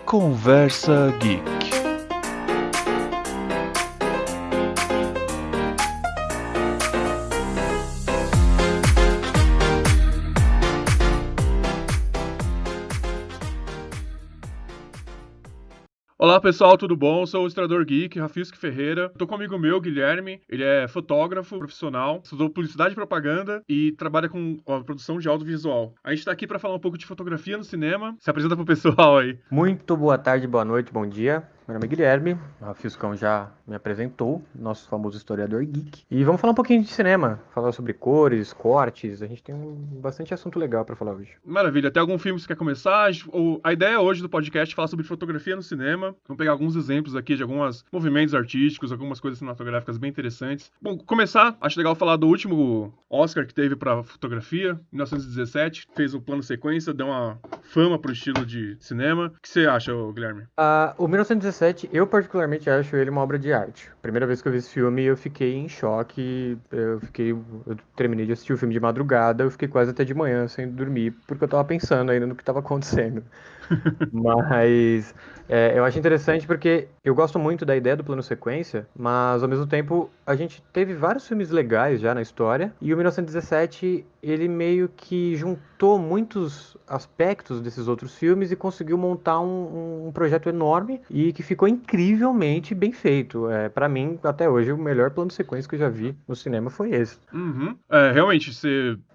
Conversa Geek. Olá pessoal, tudo bom? Sou o Ilustrador Geek, Rafiuski Ferreira. Tô com um amigo meu, Guilherme. Ele é fotógrafo profissional, estudou publicidade e propaganda e trabalha com a produção de audiovisual. A gente tá aqui pra falar um pouco de fotografia no cinema. Se apresenta pro pessoal aí. Muito boa tarde, boa noite, bom dia. Meu nome é Guilherme, o Fiscão já me apresentou, nosso famoso historiador geek. E vamos falar um pouquinho de cinema, falar sobre cores, cortes, a gente tem bastante assunto legal pra falar hoje. Maravilha. Tem algum filme que você quer começar? A ideia hoje do podcast é falar sobre fotografia no cinema. Vamos pegar alguns exemplos aqui de alguns movimentos artísticos, algumas coisas cinematográficas bem interessantes. Bom, começar, acho legal falar do último Oscar que teve pra fotografia, 1917. Fez o plano sequência, deu uma fama pro estilo de cinema. O que você acha, Guilherme? O 1917, eu particularmente acho ele uma obra de arte. Primeira vez que eu vi esse filme, eu fiquei em choque. Eu terminei de assistir o filme de madrugada, eu fiquei quase até de manhã sem dormir, porque eu tava pensando ainda no que tava acontecendo. Mas eu acho interessante porque eu gosto muito da ideia do plano sequência, mas ao mesmo tempo a gente teve vários filmes legais já na história, e o 1917 ele meio que juntou muitos aspectos desses outros filmes e conseguiu montar um projeto enorme e que ficou incrivelmente bem feito. Para mim, até hoje, o melhor plano sequência que eu já vi no cinema foi esse. Uhum. Realmente,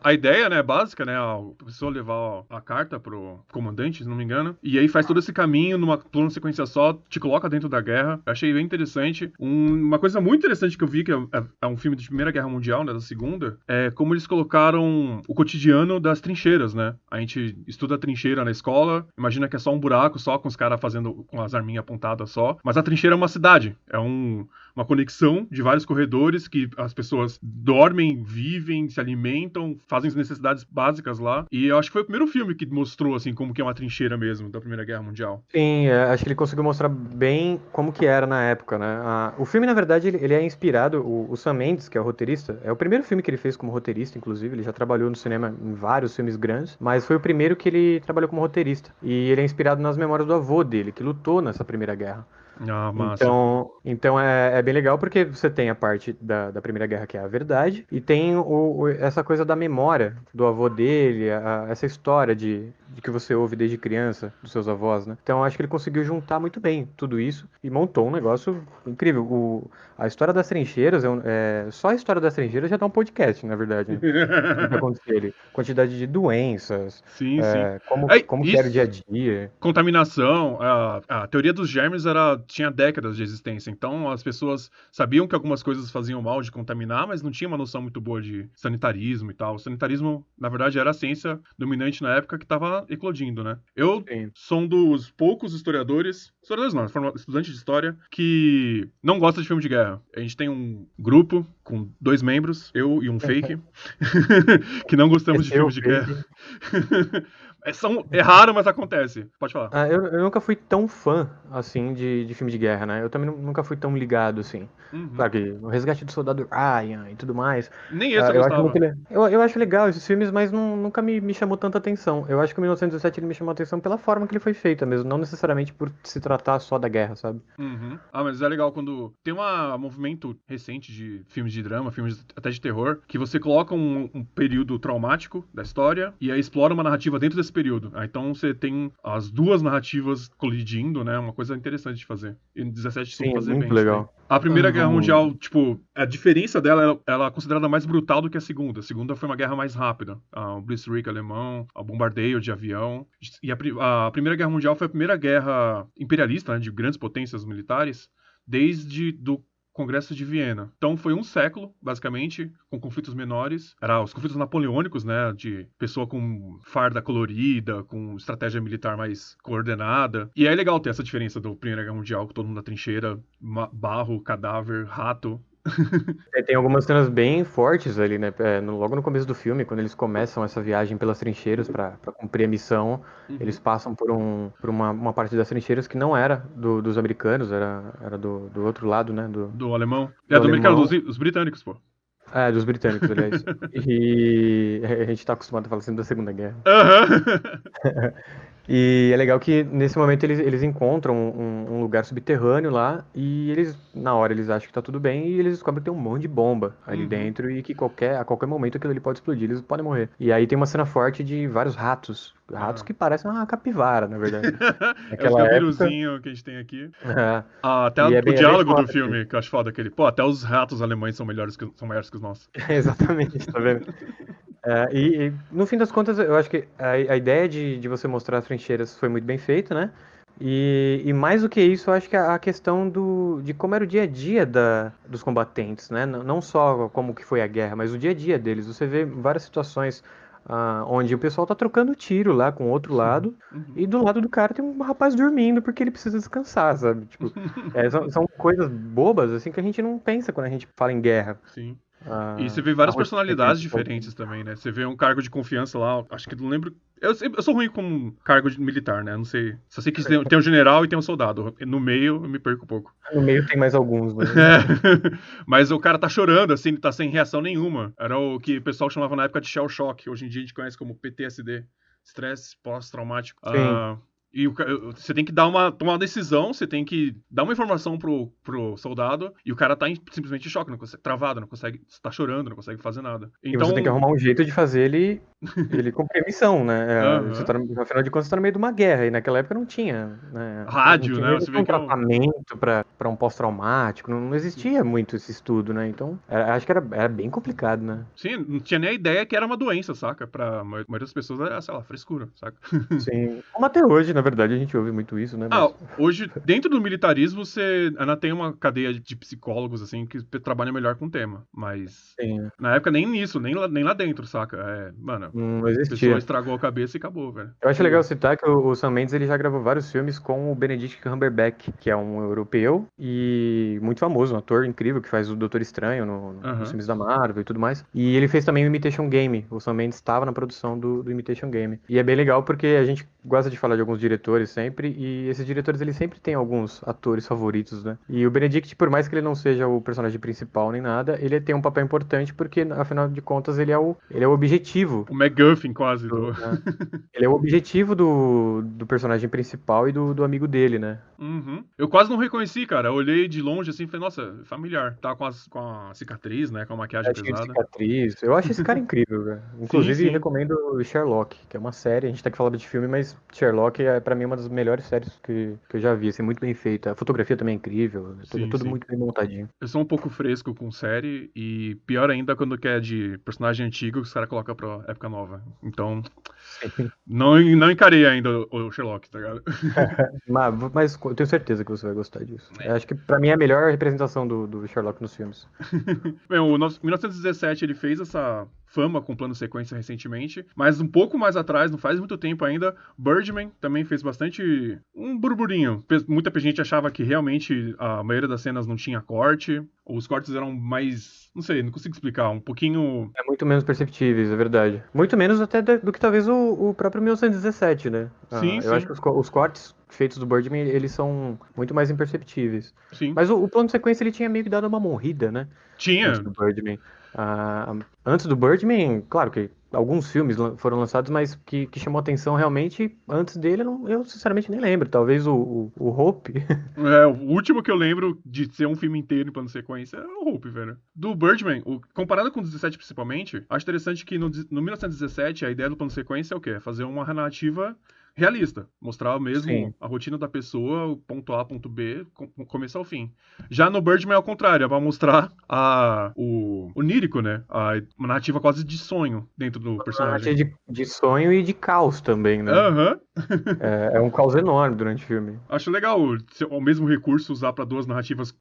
a ideia, né, básica, né, a pessoa levar a carta pro comandante, se não me engano, e aí faz todo esse caminho numa plano sequência só, te coloca dentro da guerra. Eu achei bem interessante. Uma coisa muito interessante que eu vi, que é um filme de Primeira Guerra Mundial, né, da Segunda, é como eles colocaram o cotidiano das trincheiras, né? A gente estuda a trincheira na escola, imagina que é só um buraco, só com os caras fazendo com as arminhas apontadas só, mas a trincheira é uma cidade, uma conexão de vários corredores que as pessoas dormem, vivem, se alimentam, fazem as necessidades básicas lá. E eu acho que foi o primeiro filme que mostrou, assim, como que é uma trincheira mesmo da Primeira Guerra Mundial. Sim, acho que ele conseguiu mostrar bem como que era na época, né? O filme, na verdade, ele é inspirado, o Sam Mendes, que é o roteirista, é o primeiro filme que ele fez como roteirista, inclusive, ele já trabalhou no cinema em vários filmes grandes, mas foi o primeiro que ele trabalhou como roteirista. E ele é inspirado nas memórias do avô dele, que lutou nessa Primeira Guerra. Ah, massa. Então é bem legal porque você tem a parte da Primeira Guerra, que é a verdade, e tem essa coisa da memória do avô dele, essa história de que você ouve desde criança, dos seus avós, né? Então eu acho que ele conseguiu juntar muito bem tudo isso e montou um negócio incrível. A história das trincheiras, só a história das trincheiras já dá um podcast, na verdade, né? O que aconteceu ali? Quantidade de doenças, Sim, sim. como que era o dia a Isso, dia. contaminação, a teoria dos germes tinha décadas de existência, então as pessoas sabiam que algumas coisas faziam mal de contaminar, mas não tinha uma noção muito boa de sanitarismo e tal. O sanitarismo, na verdade, era a ciência dominante na época que estava eclodindo, né? Eu Sim. sou um dos poucos historiadores não, estudante de história, que não gosta de filme de guerra. A gente tem um grupo com 2 membros, eu e um fake, que não gostamos de Esse eu filmes de guerra. É raro, mas acontece. Pode falar. Eu nunca fui tão fã, assim, de filme de guerra, né? Eu também nunca fui tão ligado, assim. Uhum. Claro que o Resgate do Soldado Ryan e tudo mais. Nem esse eu Eu acho muito gostava. eu acho legal esses filmes, mas nunca me chamou tanta atenção. Eu acho que o 1917 ele me chamou a atenção pela forma que ele foi feito mesmo, não necessariamente por se tratar só da guerra, sabe? Uhum. Mas é legal quando tem um movimento recente de filmes de drama, filmes até de terror, que você coloca um período traumático da história e aí explora uma narrativa dentro desse período. Então você tem as duas narrativas colidindo, né? Uma coisa interessante de fazer. E no 17 soube Sim, é fazer bem muito isso daí. legal. A Primeira Guerra Mundial, tipo, a diferença dela, ela é considerada mais brutal do que a Segunda. A Segunda foi uma guerra mais rápida. O Blitzkrieg alemão, o bombardeio de avião. E a Primeira Guerra Mundial foi a primeira guerra imperialista, né, de grandes potências militares, desde do Congresso de Viena. Então foi um século, basicamente, com conflitos menores. Era os conflitos napoleônicos, né, de pessoa com farda colorida, com estratégia militar mais coordenada. E é legal ter essa diferença do Primeira Guerra Mundial, com todo mundo na trincheira, barro, cadáver, rato. Tem algumas cenas bem fortes ali, né? Logo no começo do filme, quando eles começam essa viagem pelas trincheiras pra cumprir a missão, eles Uhum. passam por uma parte das trincheiras que não era dos americanos, era do outro lado, né? Do alemão. Do Do americano, alemão. dos britânicos, pô. Dos britânicos, aliás. E a gente tá acostumado a falar sempre da Segunda Guerra. Aham. E é legal que nesse momento eles encontram um lugar subterrâneo lá e eles, na hora, eles acham que tá tudo bem e eles descobrem que tem um monte de bomba ali Uhum. dentro e que a qualquer momento aquilo ali pode explodir, eles podem morrer. E aí tem uma cena forte de vários ratos. Ratos Ah. que parecem uma capivara, na verdade. É os Naquela época. capiruzinhos que a gente tem aqui. É, Ah, até e o é bem diálogo do foda, assim. filme, que eu acho foda, aquele, pô, até os ratos alemães são melhores são maiores que os nossos. Exatamente, tá vendo? E no fim das contas, eu acho que a ideia de você mostrar as trincheiras foi muito bem feita, né? E mais do que isso, eu acho que a questão de como era o dia a dia dos combatentes, né? Não só como que foi a guerra, mas o dia a dia deles. Você vê várias situações onde o pessoal tá trocando tiro lá com o outro lado, Uhum. e do lado do cara tem um rapaz dormindo porque ele precisa descansar, sabe? Tipo, são coisas bobas, assim, que a gente não pensa quando a gente fala em guerra. Sim. E você A, vê a várias rotina que eles personalidades estão diferentes tendo. também, né? Você vê um cargo de confiança lá, acho que não lembro. Eu sou ruim com cargo de militar, né? Não sei. Só sei que tem um general e tem um soldado. No meio eu me perco um pouco. No meio tem mais alguns, né? É. Mas o cara tá chorando, assim, tá sem reação nenhuma. Era o que o pessoal chamava na época de shell shock. Hoje em dia a gente conhece como PTSD, estresse pós-traumático. Sim. E você tem que tomar uma decisão, você tem que dar uma informação pro soldado, e o cara tá simplesmente em choque, não consegue, travado, não consegue, tá chorando, não consegue fazer nada. E você tem que Então, arrumar um jeito de fazer ele cumprir a missão, né? Você tá, aham, afinal de contas, você tá no meio de uma guerra, e naquela época não tinha, né? Não rádio, tinha, né? não Você tinha vê um que é o. tratamento para um pós-traumático, não existia muito esse estudo, né? Então, acho que era bem complicado, né? Sim, não tinha nem a ideia que era uma doença, saca? Pra maioria das pessoas era, sei lá, frescura, saca? Sim. Como até hoje, na verdade, a gente ouve muito isso, né? Ah, Mas, hoje, dentro do militarismo, você ainda tem uma cadeia de psicólogos, assim, que trabalham melhor com o tema. Mas, sim, na época, nem nisso, nem lá dentro, saca? É, mano, não a pessoa existia. estragou a cabeça e acabou, velho. Eu acho legal Tipo, citar que o Sam Mendes ele já gravou vários filmes com o Benedict Cumberbatch, que é um europeu e muito famoso, um ator incrível que faz o Doutor Estranho nos aham. filmes da Marvel e tudo mais. E ele fez também o Imitation Game. O Sam Mendes estava na produção do Imitation Game. E é bem legal porque a gente gosta de falar de alguns diretores sempre, e esses diretores eles sempre têm alguns atores favoritos, né? E o Benedict, por mais que ele não seja o personagem principal nem nada, ele tem um papel importante porque, afinal de contas, ele é o objetivo. O MacGuffin, quase, do... Né? Ele é o objetivo do personagem principal e do amigo dele, né? Uhum. Eu quase não reconheci, cara. Eu olhei de longe, assim, e falei, nossa, familiar. Tava com a cicatriz, né? Com a maquiagem É cheio de pesada. cicatriz. Eu acho esse cara incrível, velho. Sim, Inclusive, sim. recomendo Sherlock, que é uma série. A gente tá aqui falando de filme, mas Sherlock é, pra mim, uma das melhores séries que eu já vi. Assim, muito bem feita. A fotografia também é incrível. Sim, Tudo sim. muito bem montadinho. Eu sou um pouco fresco com série e pior ainda quando quer de personagem antigo que os caras colocam pra época nova. Então, Sim. não encarei ainda o Sherlock, tá ligado? Mas eu tenho certeza que você vai gostar disso. Eu acho que, pra mim, é a melhor representação do Sherlock nos filmes. Bem, o 1917 ele fez essa fama com plano sequência recentemente, mas um pouco mais atrás, não faz muito tempo ainda, Birdman também fez bastante um burburinho. Muita gente achava que realmente a maioria das cenas não tinha corte, ou os cortes eram mais, não sei, não consigo explicar, um pouquinho. É muito menos perceptíveis, é verdade. Muito menos até do que talvez o próprio 1917, né? Sim, Eu acho que sim, os cortes feitos do Birdman, eles são muito mais imperceptíveis. sim. Mas o plano de sequência, ele tinha meio que dado uma morrida, né? Antes Tinha. do Birdman. Antes do Birdman, claro que alguns filmes foram lançados, mas que chamou atenção realmente antes dele, eu sinceramente nem lembro. Talvez o Hope. É, o último que eu lembro de ser um filme inteiro em plano sequência é o Hope, velho. Do Birdman, comparado com o 17 principalmente, acho interessante que no 1917 a ideia do plano sequência é o quê? É fazer uma narrativa realista. Mostrar mesmo Sim. a rotina da pessoa, o ponto A, ponto B, começo ao fim. Já no Birdman é ao contrário, é pra mostrar o onírico, né? Uma narrativa quase de sonho dentro do Uma narrativa personagem. de sonho e de caos também, né? Aham. É um caos enorme durante o filme. Acho legal o mesmo recurso usar pra duas narrativas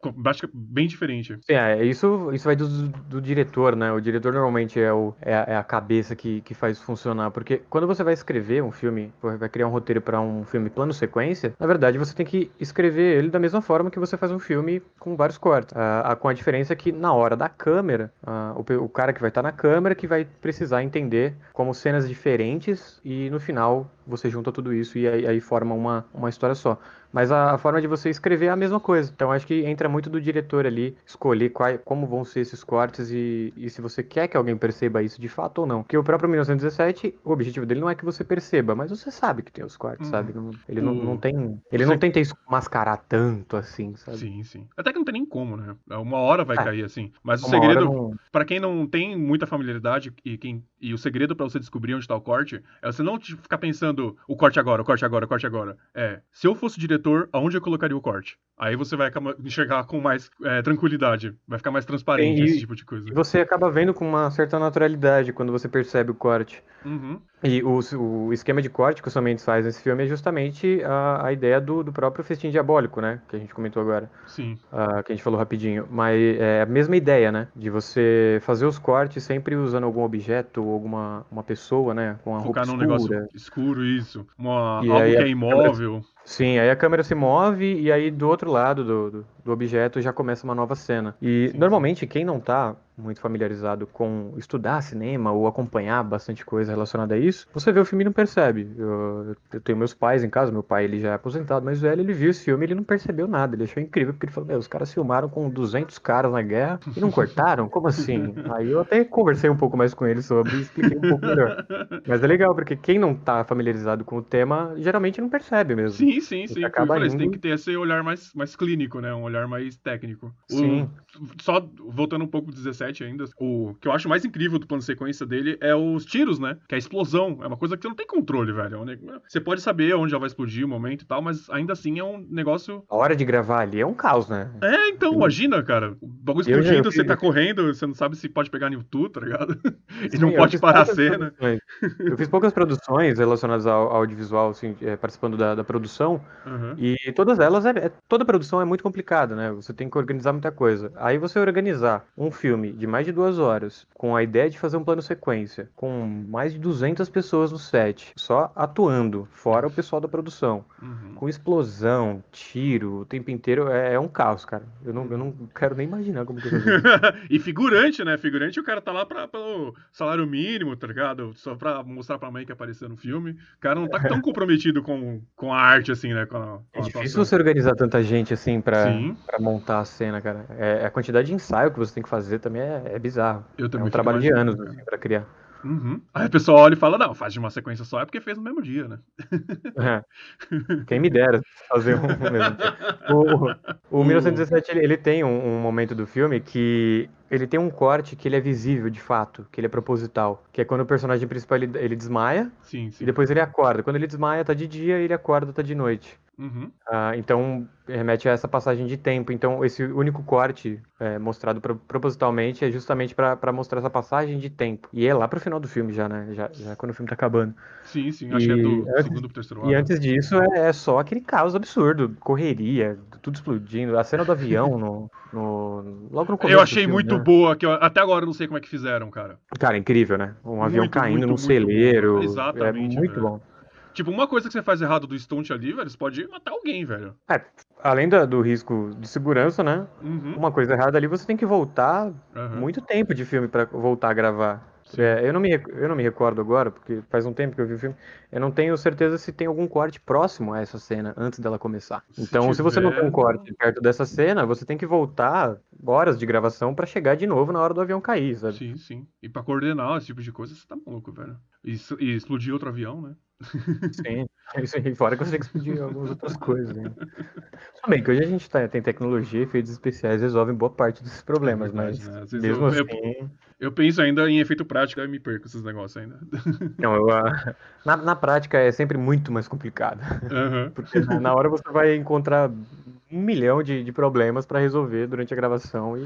bem diferentes. Sim, isso vai do diretor, né? O diretor normalmente é a cabeça que faz funcionar. Porque quando você vai escrever um filme, vai criar um roteiro para um filme plano sequência, na verdade você tem que escrever ele da mesma forma que você faz um filme com vários cortes. Com a diferença que na hora da câmera, o cara que vai estar na câmera que vai precisar entender como cenas diferentes e no final você junta tudo isso e aí forma uma história só. Mas a forma de você escrever é a mesma coisa. Então acho que entra muito do diretor ali, escolher como vão ser esses cortes e se você quer que alguém perceba isso de fato ou não. Porque o próprio 1917, o objetivo dele não é que você perceba, mas você sabe que tem os cortes, sabe? Uhum. Ele não O, tem. o Ele não se- tenta mascarar tanto assim, sabe? Sim, sim. Até que não tem nem como, né? Uma hora vai É, cair assim. Mas o uma hora segredo, não. pra quem não tem muita familiaridade e o segredo pra você descobrir onde tá o corte é você não ficar pensando o corte agora, o corte agora, o corte agora. Se eu fosse diretor, aonde eu colocaria o corte? Aí você vai enxergar com mais tranquilidade. Vai ficar mais Tem, transparente esse tipo de coisa. e você acaba vendo com uma certa naturalidade quando você percebe o corte. Uhum. E o esquema de corte que o Sam Mendes faz nesse filme é justamente a ideia do próprio Festim Diabólico, né? Que a gente comentou agora. Sim. Que a gente falou rapidinho. Mas é a mesma ideia, né? De você fazer os cortes sempre usando algum objeto ou uma pessoa, né? Com a roupa Focar num negócio escura. escuro, isso. E Algo aí que a é câmera, imóvel. sim, aí a câmera se move e aí do outro lado do objeto já começa uma nova cena. E Sim, sim. normalmente quem não tá muito familiarizado com estudar cinema ou acompanhar bastante coisa relacionada a isso, você vê o filme e não percebe. Eu tenho meus pais em casa, meu pai ele já é aposentado, mas velho, ele viu esse filme e ele não percebeu nada, ele achou incrível, porque ele falou, meu, os caras filmaram com 200 caras na guerra e não cortaram? Como assim? Aí eu até conversei um pouco mais com ele sobre e expliquei um pouco melhor. Mas é legal, porque quem não tá familiarizado com o tema, geralmente não percebe mesmo. Sim, sim, Você sim. Foi o que eu acaba falei, você tem que indo, ter esse olhar mais clínico, né? Um olhar mais técnico. sim. Só voltando um pouco pro 17 ainda, o que eu acho mais incrível do plano de sequência dele é os tiros, né? Que é a explosão. É uma coisa que você não tem controle, velho. Você pode saber onde já vai explodir o momento e tal, mas ainda assim é um negócio. A hora de gravar ali é um caos, né? Então, imagina, cara. O bagulho Eu já eu explodindo, você fiz, tá correndo, você não sabe se pode pegar em tudo, tá ligado? E sim, não eu pode fiz parar a poucas cena. produções. Eu fiz poucas produções relacionadas ao audiovisual, assim, participando da produção, Aham. e todas elas, toda produção é muito complicada, né? Você tem que organizar muita coisa. Aí você organizar um filme de mais de 2 horas, com a ideia de fazer um plano sequência, com mais de 200 pessoas no set, só atuando, fora o Nossa. pessoal da produção, Uhum. com explosão, tiro, o tempo inteiro, é um caos, cara. Eu Uhum. não quero nem imaginar como que eu fazia. E figurante, né? Figurante, o cara tá lá pelo salário mínimo, tá ligado? Só pra mostrar pra mãe que apareceu no filme. O cara não tá tão comprometido com a arte, assim, né? É Com a difícil atuação. você organizar tanta gente assim Sim, pra montar a cena, cara. A quantidade de ensaio que você tem que fazer também é bizarro. eu É um também fico trabalho de imaginando, anos, cara. assim, pra criar. Uhum. Aí a pessoa olha e fala, não, faz de uma sequência só, é porque fez no mesmo dia, né? É, quem me dera fazer um mesmo dia. O, o O... 1917, ele tem um momento do filme que ele tem um corte que ele é visível, de fato, que ele é proposital. Que é quando o personagem principal, ele desmaia Sim, e sim. depois ele acorda. Quando ele desmaia, tá de dia, e ele acorda, tá de noite. Uhum. Então, remete a essa passagem de tempo. Então, esse único corte mostrado propositalmente é justamente para mostrar essa passagem de tempo. E é lá pro final do filme já, né? Já quando o filme tá acabando. Sim, sim. Acho que é E do antes, segundo pro terceiro e ato. antes disso é só aquele caos absurdo, correria, tudo explodindo. A cena do avião logo no Eu começo do achei filme, muito né? boa, que até agora eu não sei como é que fizeram, cara. Cara, incrível, né? Um avião Muito, caindo muito, num muito boa. celeiro. É Exatamente, muito velho. bom. Tipo, uma coisa que você faz errado do stunt ali, velho, você pode matar alguém, velho. É, além do risco de segurança, né? Uhum. Uma coisa errada ali, você tem que voltar Aham. muito tempo de filme pra voltar a gravar. Sim. Eu não me recordo agora, porque faz um tempo que eu vi o filme. Eu não tenho certeza se tem algum corte próximo a essa cena antes dela começar. Se Então, se você não tem tiver. um corte perto dessa cena, você tem que voltar horas de gravação pra chegar de novo na hora do avião cair, sabe? Sim, sim. E pra coordenar esse tipo de coisa, você tá maluco, velho. E explodir outro avião, né? Sim. Isso aí, fora que você tem que explodir algumas outras coisas, né? Tudo bem que hoje a gente tem tecnologia e efeitos especiais resolvem boa parte desses É problemas, verdade, mas né? Às vezes mesmo assim. eu penso ainda em efeito prático e me perco esses negócios ainda. Não, na prática é sempre muito mais complicado. Aham. Porque na hora você vai encontrar 1 milhão de problemas para resolver durante a gravação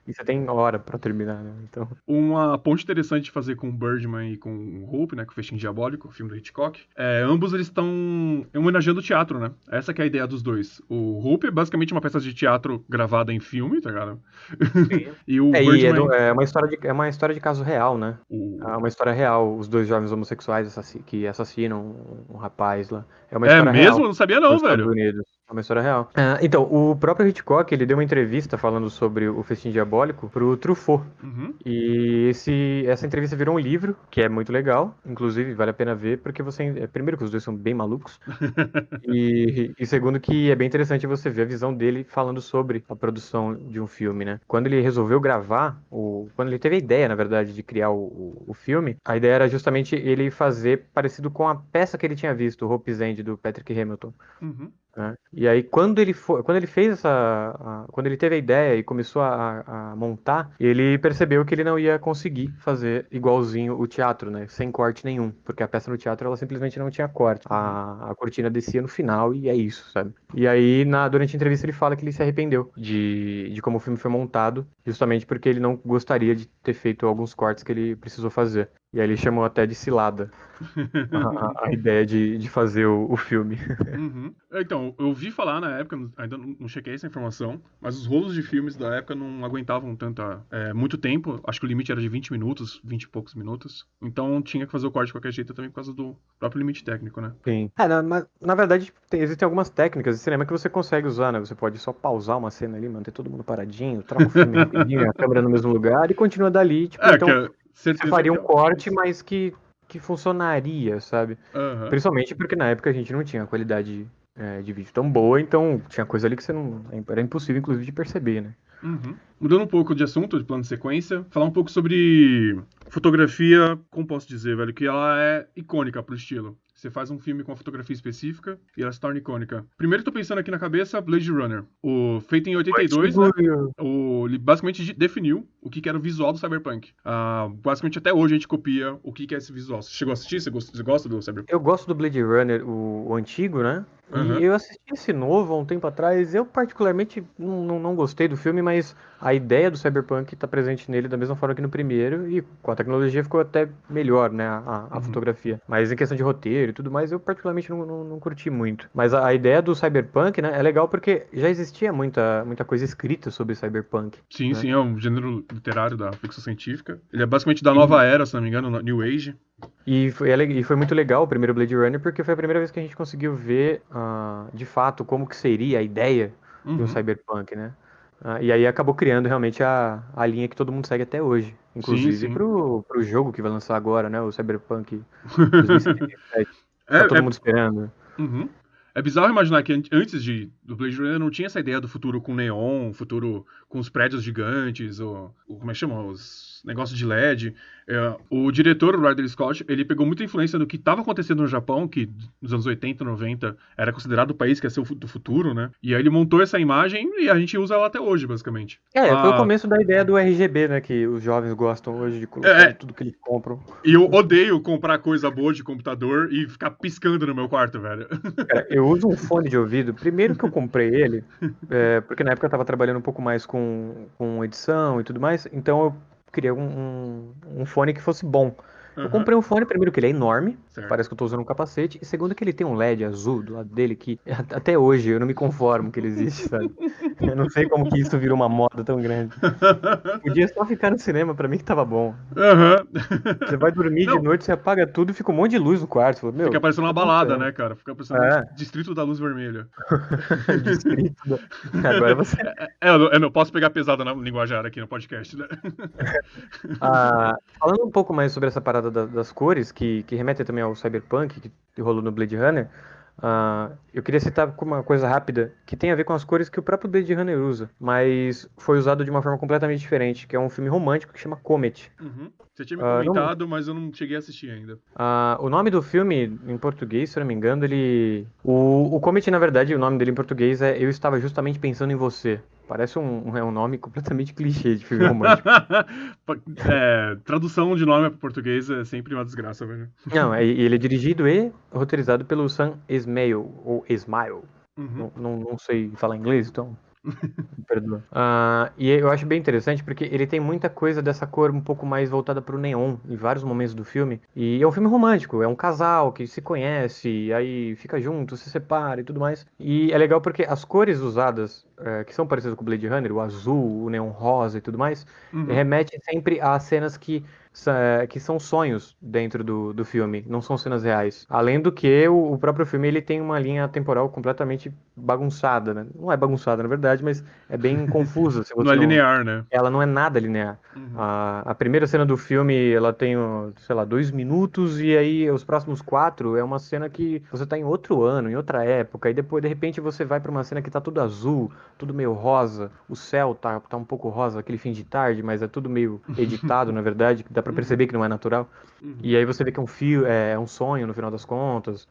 e você tem hora para terminar, né? Então, Uma ponte interessante de fazer com o Birdman e com o Hope, né, com o Festim Diabólico, o filme do Hitchcock, ambos eles estão homenageando o teatro, né? Essa que é a ideia dos dois. O Hope é basicamente uma peça de teatro gravada em filme, tá ligado? sim. E o E Birdman, é uma história de caso real, né? É o... uma história real. Os dois jovens homossexuais que assassinam um rapaz lá. É uma É história mesmo? real Eu não sabia nos não, Estados velho. Unidos. É uma história real. Então, o próprio Hitchcock, ele deu uma entrevista falando sobre o Festim Diabólico pro Truffaut. Uhum. E essa entrevista virou um livro, que é muito legal. Inclusive, vale a pena ver, porque primeiro que os dois são bem malucos. E segundo que é bem interessante você ver a visão dele falando sobre a produção de um filme, né? Quando ele resolveu gravar, quando ele teve a ideia, na verdade, de criar o filme, a ideia era justamente ele fazer parecido com a peça que ele tinha visto, o Hope's End, do Patrick Hamilton. Uhum. Né? E aí, quando ele fez quando ele teve a ideia e começou a montar, ele percebeu que ele não ia conseguir fazer igualzinho o teatro, né? Sem corte nenhum, porque a peça no teatro, ela simplesmente não tinha corte. A cortina descia no final e é isso, sabe? E aí, durante a entrevista, ele fala que ele se arrependeu de como o filme foi montado, justamente porque ele não gostaria de ter feito alguns cortes que ele precisou fazer. E aí ele chamou até de cilada a ideia de fazer o filme. Uhum. Então, eu ouvi falar na época, ainda não chequei essa informação, mas os rolos de filmes da época não aguentavam muito tempo. Acho que o limite era de 20 minutos, 20 e poucos minutos. Então tinha que fazer o corte de qualquer jeito também por causa do próprio limite técnico, né? Sim. Na verdade, existem algumas técnicas de cinema que você consegue usar, né? Você pode só pausar uma cena ali, manter todo mundo paradinho, troca o filme rapidinho, a câmera no mesmo lugar e continua dali. Tipo, É, que então é você certeza faria que um corte, mas que funcionaria, sabe? Aham. Principalmente porque na época a gente não tinha qualidade de vídeo tão boa, então tinha coisa ali que você não. Era impossível, inclusive, de perceber, né? Uhum. Mudando um pouco de assunto, de plano de sequência, falar um pouco sobre fotografia, como posso dizer, velho, que ela é icônica pro estilo. Você faz um filme com uma fotografia específica e ela se torna icônica. Primeiro tô pensando aqui na cabeça, Blade Runner. Feito em 82, né? Ele basicamente definiu o que era o visual do Cyberpunk. Basicamente até hoje a gente copia o que é esse visual. Você chegou a assistir? Você gosta do Cyberpunk? Eu gosto do Blade Runner, o antigo, né? Uhum. E eu assisti esse novo há um tempo atrás. Eu particularmente não gostei do filme, mas a ideia do Cyberpunk está presente nele da mesma forma que no primeiro. E com a tecnologia ficou até melhor, né? A fotografia. Mas em questão de roteiro e tudo mais, eu particularmente não curti muito. Mas a ideia do Cyberpunk, né? É legal porque já existia muita coisa escrita sobre Cyberpunk. Sim, né? sim, é um gênero literário da ficção científica. Ele é basicamente da E, nova era, se não me engano, New Age. e foi muito legal o primeiro Blade Runner, porque foi a primeira vez que a gente conseguiu ver, de fato, como que seria a ideia de um Uhum. cyberpunk, né? E aí acabou criando realmente a linha que todo mundo segue até hoje. Sim, Inclusive sim. pro jogo que vai lançar agora, né? O Cyberpunk 2077. Tá É, todo é, mundo esperando. uhum. É bizarro imaginar que antes do Blade Runner não tinha essa ideia do futuro com neon, futuro com os prédios gigantes, como é que chama? Os negócios de LED. O diretor, o Ridley Scott, ele pegou muita influência do que estava acontecendo no Japão, que nos anos 80, 90 era considerado o país que ia ser do futuro, né? E aí ele montou essa imagem e a gente usa ela até hoje, basicamente. Foi o começo da ideia do RGB, né? Que os jovens gostam hoje de colocar em É, tudo que eles compram. e eu odeio comprar coisa boa de computador e ficar piscando no meu quarto, velho. Cara, eu uso um fone de ouvido. Primeiro que eu comprei ele, porque na época eu tava trabalhando um pouco mais com edição e tudo mais, então eu queria um fone que fosse bom. Eu Aham, comprei um fone, primeiro que ele é enorme, certo. parece que eu tô usando um capacete, e segundo que ele tem um LED azul do lado dele que até hoje eu não me conformo que ele existe, sabe? Eu não sei como que isso virou uma moda tão grande. Podia só ficar no cinema, pra mim que tava bom. Aham. Você vai dormir de Não, noite, você apaga tudo e fica um monte de luz no quarto. Você fala, fica meu, parecendo o que uma tá balada, acontecendo? né, cara? Fica parecendo um É, distrito da luz vermelha. distrito. Agora você. Eu não posso pegar pesada na linguajar aqui no podcast, né? Falando um pouco mais sobre essa parada das cores, que remete também ao Cyberpunk, que rolou no Blade Runner, eu queria citar uma coisa rápida que tem a ver com as cores que o próprio Blade Runner usa, mas foi usado de uma forma completamente diferente, que é um filme romântico que chama Comet. Uhum. Você tinha me Não, comentado, mas eu não cheguei a assistir ainda. o nome do filme, em português, se eu não me engano, O Comet, na verdade, o nome dele em português é Eu Estava Justamente Pensando em Você. Parece um nome completamente clichê de filme romântico. Tradução de nome para português é sempre uma desgraça, velho. Não, ele é dirigido e roteirizado pelo Sam Esmail, ou Esmail. Uhum. Não sei falar inglês, então me perdoa. E eu acho bem interessante porque ele tem muita coisa dessa cor um pouco mais voltada pro neon em vários momentos do filme. E é um filme romântico, é um casal que se conhece, aí fica junto, se separa e tudo mais. E é legal porque as cores usadas, que são parecidas com o Blade Runner, o azul, o neon rosa e tudo mais, Uhum. remetem sempre a cenas que que são sonhos dentro do filme, não são cenas reais. Além do que o próprio filme ele tem uma linha temporal completamente bagunçada, né? Não é bagunçada, na verdade, mas é bem confusa se Não é você não. linear, né? Ela não é nada linear. Uhum. A primeira cena do filme, ela tem, sei lá, 2 minutos, e aí os próximos 4 é uma cena que você tá em outro ano, em outra época, e depois, de repente, você vai pra uma cena que tá tudo azul, tudo meio rosa, o céu tá um pouco rosa, aquele fim de tarde, mas é tudo meio editado, na verdade, que dá pra Uhum. perceber que não é natural. Uhum. E aí você vê que é um fio, é um sonho no final das contas.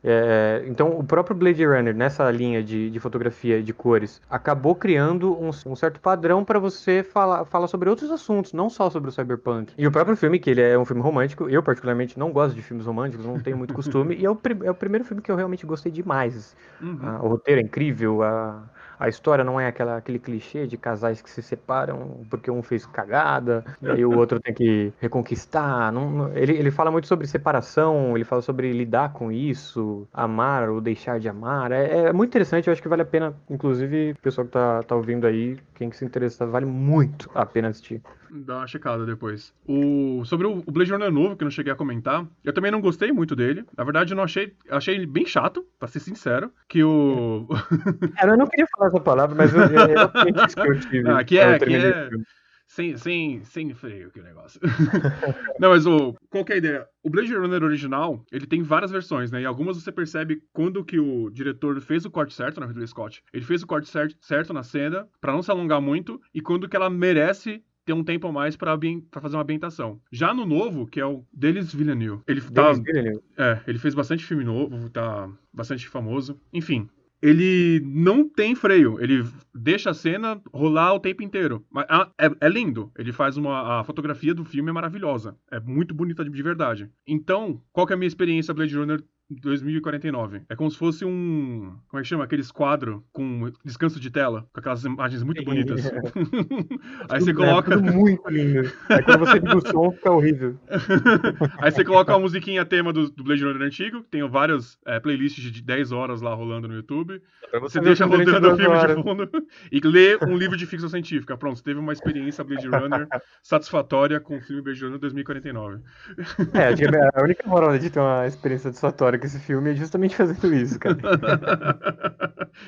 Então o próprio Blade Runner, nessa linha de fotografia de cores, acabou criando um certo padrão para você falar sobre outros assuntos, não só sobre o cyberpunk. E o próprio filme, que ele é um filme romântico, eu particularmente não gosto de filmes românticos, não tenho muito costume, e é o primeiro filme que eu realmente gostei demais. Uhum. O roteiro é incrível, a história não é aquele clichê de casais que se separam porque um fez cagada e aí o outro tem que reconquistar. Ele fala muito sobre separação, ele fala sobre lidar com isso, amar ou deixar de amar. É muito interessante, eu acho que vale a pena, inclusive, o pessoal que tá ouvindo aí, quem que se interessa, vale muito a pena assistir. Dá uma checada depois. Sobre o Blade Runner novo, que eu não cheguei a comentar, eu também não gostei muito dele. Na verdade, eu não achei ele bem chato, pra ser sincero. Que o. Cara, eu não queria falar essa palavra, mas é exatamente isso que eu Não, tive aqui quando é, eu aqui terminei o é filme. sem freio que o negócio. Não, mas qual que é a ideia? O Blade Runner original, ele tem várias versões, né? E algumas você percebe quando que o diretor fez o corte certo na Ridley Scott. Ele fez o corte certo na cena, pra não se alongar muito, e quando que ela merece ter um tempo a mais pra fazer uma ambientação. Já no novo, que é o Denis Villeneuve, Denis Villeneuve. ele fez bastante filme novo, tá bastante famoso. Enfim, ele não tem freio. Ele deixa a cena rolar o tempo inteiro. Mas é lindo. Ele faz a fotografia do filme é maravilhosa. É muito bonita de verdade. Então, qual que é a minha experiência Blade Runner 2049? É como se fosse como é que chama? Aqueles quadros com descanso de tela, com aquelas imagens muito bonitas. Aí você coloca. Tudo muito lindo. Aí quando você liga o som, fica horrível. Aí você coloca uma musiquinha tema do Blade Runner antigo, tem várias playlists de 10 horas lá rolando no YouTube. Pra Você você ver o deixa filme durante rodando o 2 filme de horas. fundo e lê um livro de ficção científica. Pronto, você teve uma experiência Blade Runner satisfatória com o filme Blade Runner 2049. Acho que a única forma de ter uma experiência satisfatória com esse filme é justamente fazendo isso, cara.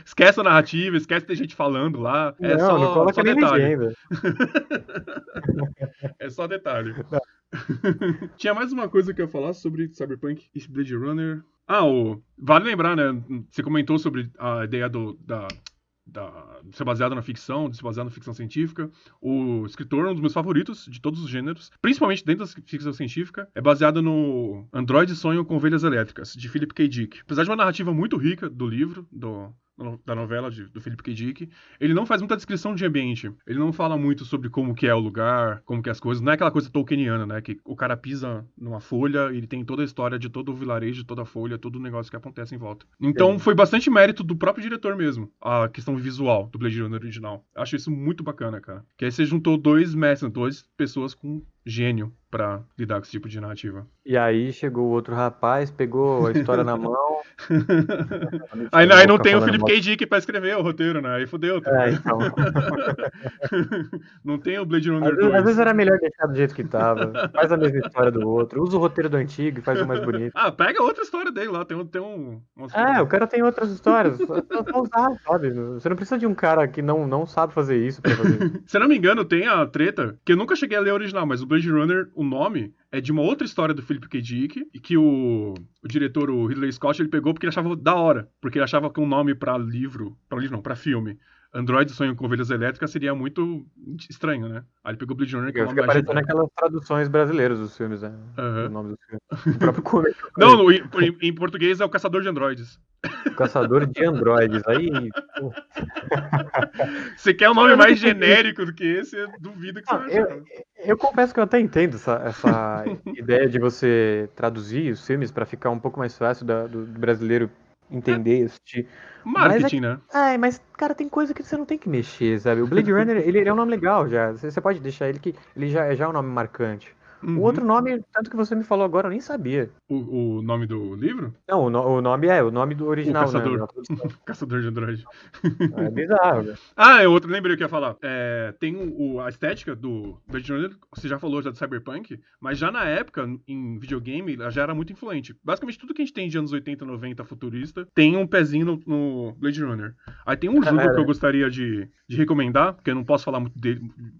Esquece a narrativa, esquece de ter gente falando lá. É Não só coloca nem detalhe. legenda. É só detalhe. Tinha mais uma coisa que eu ia falar sobre Cyberpunk e Blade Runner. Vale lembrar, né? Você comentou sobre a ideia de ser baseado na ficção, de ser baseado na ficção científica. O escritor, um dos meus favoritos de todos os gêneros, principalmente dentro da ficção científica, é baseado no Android Sonho com Ovelhas Elétricas, de Philip K. Dick. Apesar de uma narrativa muito rica do livro, da novela do Philip K. Dick, ele não faz muita descrição de ambiente. Ele não fala muito sobre como que é o lugar, como que é as coisas. Não é aquela coisa tolkieniana, né? Que o cara pisa numa folha e ele tem toda a história de todo o vilarejo, de toda a folha, todo o negócio que acontece em volta. Então foi bastante mérito do próprio diretor mesmo, a questão visual do Blade Runner original. Acho isso muito bacana, cara. Que aí você juntou dois mestres, duas pessoas com gênio pra lidar com esse tipo de narrativa. E aí chegou o outro rapaz, pegou a história na mão. Aí não tem o Philip K. Dick pra escrever o roteiro, né? Aí fodeu. Então. Não tem o Blade Runner 2. Às vezes era melhor deixar do jeito que tava. Faz a mesma história do outro. Usa o roteiro do antigo e faz o mais bonito. Pega outra história dele lá. Tem um. O cara tem outras histórias. Só usar, sabe? Você não precisa de um cara que não sabe fazer isso pra fazer. Se eu não me engano, tem a treta, que eu nunca cheguei a ler a original, mas o Blade Runner, o nome, é de uma outra história do Philip K. Dick, e que o diretor, o Ridley Scott, ele pegou porque ele achava da hora. Porque ele achava que um nome pra filme, Android Sonho com Ovelhas Elétricas seria muito estranho, né? Aí ele pegou o Blade Runner, que é o nome mais aparecendo naquelas traduções brasileiras dos filmes, né? Uhum. O nome dos filmes. O próprio começo. Não, em português é o Caçador de Androides. Caçador de Androides. Aí. Você quer um nome mais genérico do que esse? Eu duvido que você vai achar. Eu confesso que eu até entendo essa ideia de você traduzir os filmes pra ficar um pouco mais fácil do brasileiro entender e assistir. Marketing, né? Mas, cara, tem coisa que você não tem que mexer, sabe? O Blade Runner, ele é um nome legal já. Você pode deixar ele que ele já é um nome marcante. O Uhum. outro nome, tanto que você me falou agora, eu nem sabia. O nome do livro? Não, o nome do O original, né? Caçador. Na tradução. Caçador de Android. É bizarro, velho. Ah, é outro, lembrei o que eu ia falar. Tem a estética do Blade Runner, você já falou já do Cyberpunk, mas já na época, em videogame, ela já era muito influente. Basicamente, tudo que a gente tem de anos 80, 90 futurista tem um pezinho no Blade Runner. Aí tem um jogo que eu gostaria de recomendar, porque eu não posso falar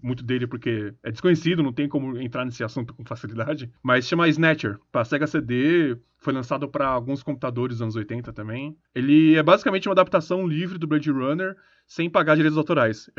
muito dele porque é desconhecido, não tem como entrar nesse assunto com facilidade, mas chama Snatcher, pra Sega CD, foi lançado para alguns computadores dos anos 80 também. Ele é basicamente uma adaptação livre do Blade Runner, sem pagar direitos autorais.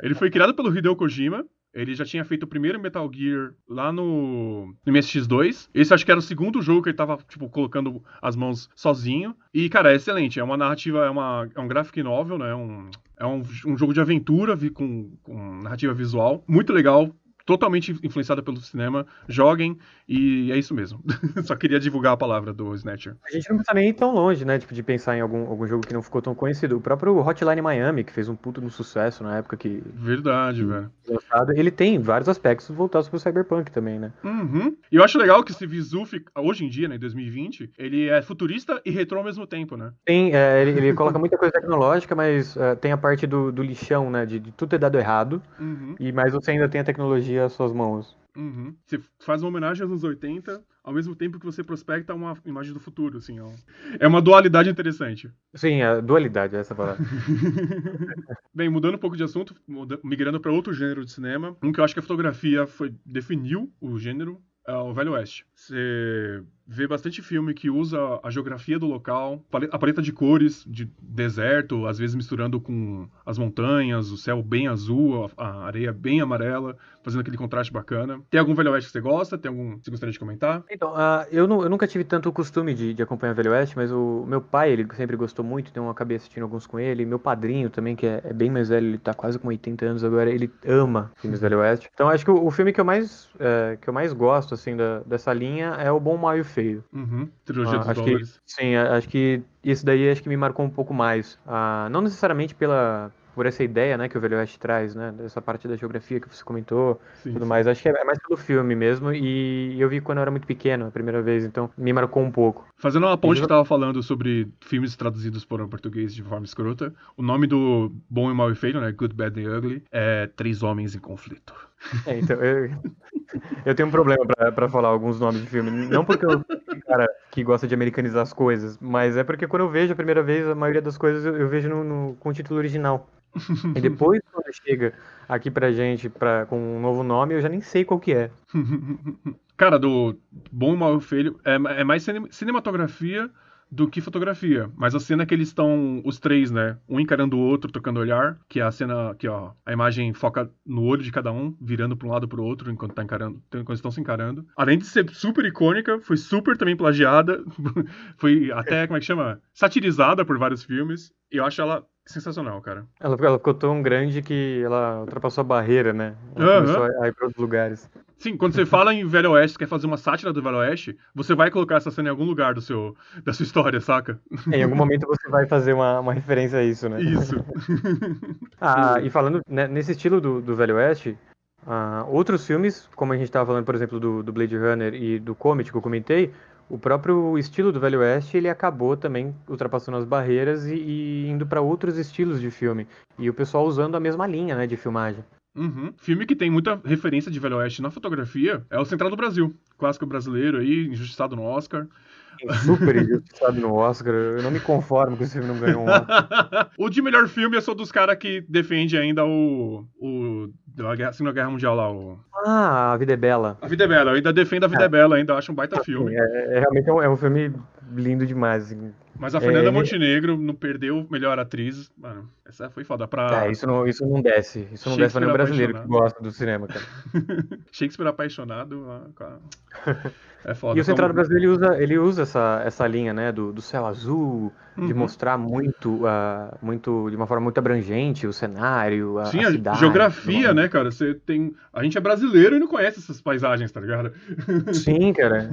Ele foi criado pelo Hideo Kojima. Ele já tinha feito o primeiro Metal Gear lá no MSX2. Esse acho que era o segundo jogo que ele tava, tipo, colocando as mãos sozinho. E, cara, é excelente. É uma narrativa, é um graphic novel, né? Um jogo de aventura com narrativa visual. Muito legal. Totalmente influenciada pelo cinema. Joguem e é isso mesmo. Só queria divulgar a palavra do Snatcher. A gente não precisa nem ir tão longe, né? Tipo, de pensar em algum jogo que não ficou tão conhecido. O próprio Hotline Miami, que fez um puto no sucesso na época Verdade, velho. foi lançado, ele tem vários aspectos voltados pro Cyberpunk também, né? Uhum. E eu acho legal que esse visu, hoje em dia, né, em 2020, ele é futurista e retrô ao mesmo tempo, né? Tem, ele coloca muita coisa tecnológica, mas tem a parte do lixão, né? De tudo ter dado errado, Uhum. mas você ainda tem a tecnologia às suas mãos. Uhum. Você faz uma homenagem aos anos 80, ao mesmo tempo que você prospecta uma imagem do futuro, assim, ó. É uma dualidade interessante. Sim, a dualidade, essa palavra. Bem, mudando um pouco de assunto, migrando para outro gênero de cinema, um que eu acho que a fotografia definiu o gênero, é o Velho Oeste. Você vê bastante filme que usa a geografia do local, a paleta de cores, de deserto, às vezes misturando com as montanhas, o céu bem azul, a areia bem amarela, fazendo aquele contraste bacana. Tem algum Velho Oeste que você gosta? Tem algum que você gostaria de comentar? Então, eu nunca tive tanto costume de acompanhar Velho Oeste, mas o meu pai, ele sempre gostou muito, então eu acabei assistindo alguns com ele. Meu padrinho também, que é bem mais velho, ele tá quase com 80 anos agora, ele ama filmes Velho Oeste. Então acho que o filme que eu mais gosto, assim, dessa linha é O Bom, o Mal e o Feio. Uhum. Trilogia dos Acho que, Dólares. sim, acho que isso daí acho que me marcou um pouco mais. Não necessariamente por essa ideia, né, que o Velho Oeste traz, né, dessa parte da geografia que você comentou, Sim, tudo sim. mais. Acho que é mais pelo filme mesmo, e eu vi quando eu era muito pequeno, a primeira vez, então me marcou um pouco. Fazendo uma E ponte que tava falando sobre filmes traduzidos para o português de forma escrota, o nome do Bom e Mal e Feio, né, Good, Bad and Ugly, é Três Homens em Conflito. então, eu tenho um problema pra falar alguns nomes de filme. Não porque eu sou um cara que gosta de americanizar as coisas, mas é porque quando eu vejo a primeira vez, a maioria das coisas eu vejo com o título original. E depois, quando chega aqui pra gente com um novo nome, eu já nem sei qual que é. Cara, do Bom, Mal e Feio é mais cinematografia do que fotografia. Mas a cena que eles estão, os três, né? Um encarando o outro, trocando olhar, que é a cena que, ó, a imagem foca no olho de cada um, virando pra um lado pro outro enquanto enquanto estão se encarando. Além de ser super icônica, foi super também plagiada. Foi até, como é que chama? Satirizada por vários filmes. E eu acho ela sensacional, cara. Ela ficou tão grande que ela ultrapassou a barreira, né? Ela começou Aham. a ir para outros lugares. Sim, quando você fala em Velho Oeste, quer fazer uma sátira do Velho Oeste, você vai colocar essa cena em algum lugar da sua história, saca? Em algum momento você vai fazer uma referência a isso, né? Isso. E falando nesse estilo do Velho Oeste, outros filmes, como a gente estava falando, por exemplo, do Blade Runner e do Comet que eu comentei, o próprio estilo do Velho Oeste, ele acabou também ultrapassando as barreiras e indo para outros estilos de filme. E o pessoal usando a mesma linha, né, de filmagem. Uhum. Filme que tem muita referência de Velho Oeste na fotografia é o Central do Brasil. Clássico brasileiro aí, injustiçado no Oscar. Super injustiçado no Oscar. Eu não me conformo que esse filme não ganhou um Oscar. O de melhor filme é só dos caras que defende ainda o da Segunda Guerra Mundial lá. A Vida é Bela. A Vida é Bela. Eu ainda defendo A Vida é Bela, ainda acho um baita Assim, filme. realmente é um filme lindo demais. Assim. Mas a Fernanda Montenegro não perdeu melhor atriz. Mano, essa foi foda pra Isso não desce. Isso não desce pra Shakespeare nenhum brasileiro que apaixonado. gosta do cinema, cara. Shakespeare apaixonado. É E foda. o Central do Brasil, ele usa essa linha, né, do céu azul, de Uhum. mostrar muito, de uma forma muito abrangente o cenário, Sim, a a cidade. geografia, né, cara? A gente é brasileiro e não conhece essas paisagens, tá ligado? Sim, cara.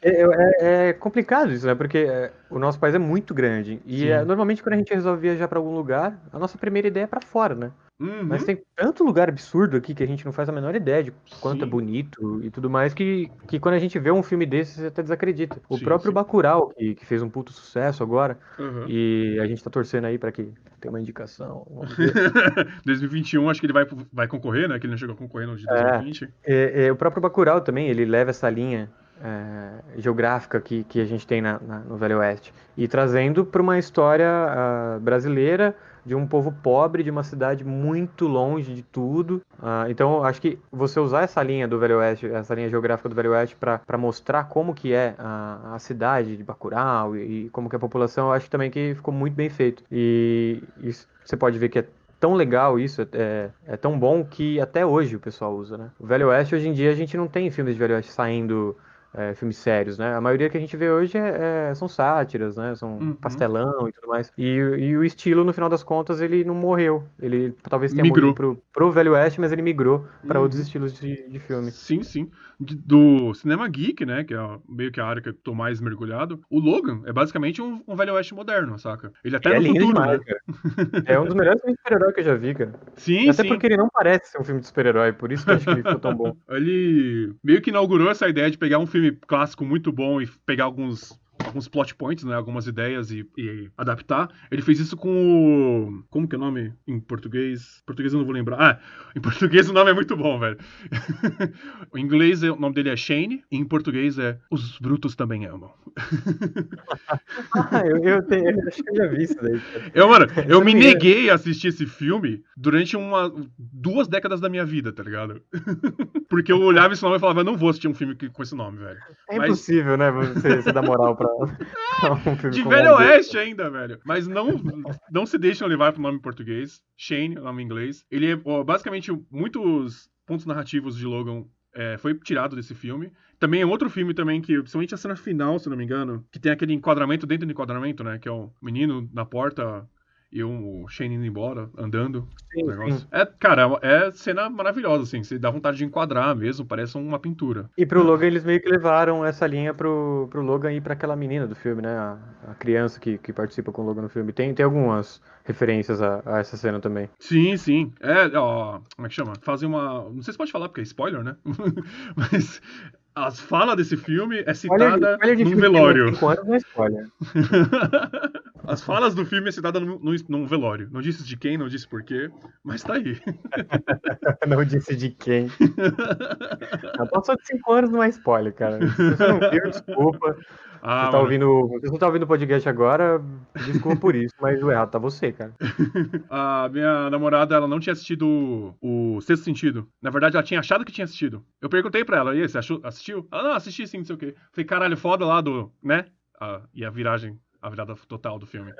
É complicado isso, né? Porque o nosso país é muito grande. E Sim. normalmente quando a gente resolve viajar pra algum lugar, a nossa primeira ideia é pra fora, né? Mas Uhum. tem tanto lugar absurdo aqui que a gente não faz a menor ideia de quanto é Sim, bonito e tudo mais, que quando a gente vê um filme desse, você até desacredita. O sim, próprio sim. Bacurau, que fez um puto sucesso agora, Aham. e a gente tá torcendo aí pra que tenha uma indicação, vamos ver. 2021, acho que ele vai concorrer, né? Que ele não chegou a concorrer no de É, 2020. o próprio Bacurau também, ele leva essa linha geográfica que a gente tem no Velho Oeste e trazendo para uma história brasileira de um povo pobre, de uma cidade muito longe de tudo. Então, acho que você usar essa linha do Velho Oeste, essa linha geográfica do Velho Oeste para mostrar como que é a cidade de Bacurau e como que é a população, eu acho também que ficou muito bem feito. E você pode ver que é tão legal isso, é tão bom que até hoje o pessoal usa, né? O Velho Oeste, hoje em dia, a gente não tem filmes de Velho Oeste saindo filmes sérios, né? A maioria que a gente vê hoje são sátiras, né? São Uhum. pastelão e tudo mais. E o estilo, no final das contas, ele não morreu. Ele talvez tenha morrido Migrou. pro Velho Oeste, mas ele migrou para outros Uhum. estilos de filme. Sim, sim. Do Cinema Geek, né? Que é meio que a área que eu tô mais mergulhado. O Logan é basicamente um Velho Oeste moderno, saca? Ele até E é no lindo futuro, demais, né? cara. É um dos melhores filmes de super-herói que eu já vi, cara. Sim, Até sim. porque ele não parece ser um filme de super-herói, por isso que eu acho que ele ficou tão bom. Ele meio que inaugurou essa ideia de pegar um filme clássico muito bom e pegar alguns plot points, né? Algumas ideias e adaptar. Ele fez isso com o. Como que é o nome em português? Em português eu não vou lembrar. Ah, em português o nome é muito bom, velho. Em inglês o nome dele é Shane, e em português é Os Brutos Também Amam. Eu acho que eu já vi isso daí, cara. Mano, eu Se eu não me me engano, neguei a assistir esse filme durante 2 décadas da minha vida, tá ligado? Porque eu olhava esse nome e falava, eu não vou assistir um filme com esse nome, velho. é Mas impossível, né, você dar moral pra um filme de com o nome Velho dele. Oeste ainda, velho. Mas não se deixem levar pro nome em português. Shane, o nome em inglês. Ele é, basicamente, muitos pontos narrativos de Logan foi tirado desse filme. Também é outro filme também que, principalmente a cena final, se não me engano, que tem aquele enquadramento dentro do enquadramento, né? Que é o menino na porta e o Shane indo embora, andando. Os Sim, sim. negócios. Cara, é cena maravilhosa, assim. Você dá vontade de enquadrar mesmo, parece uma pintura. E pro Logan eles meio que levaram essa linha pro Logan e pra aquela menina do filme, né? A criança que participa com o Logan no filme. Tem algumas referências a essa cena também. Sim, sim. Ó, como é que chama? Fazem uma. Não sei se pode falar porque é spoiler, né? Mas as falas desse filme é citada Spoiler de num filme que tem mais de velório. 5 anos não é spoiler. As falas do filme é citada num velório. Não disse de quem, não disse por quê, mas tá aí. Não disse de quem. Não, passou de 5 anos não é spoiler, cara. Se você não viu, desculpa. Ah, mano. Se você tá ouvindo o podcast agora, desculpa por isso, mas o errado tá você, cara. A minha namorada, ela não tinha assistido o Sexto Sentido. Na verdade, ela tinha achado que tinha assistido. Eu perguntei pra ela, e aí, você assistiu? Ela, não, assisti sim, não sei o quê. Falei, caralho, foda lá né? E a virada total do filme.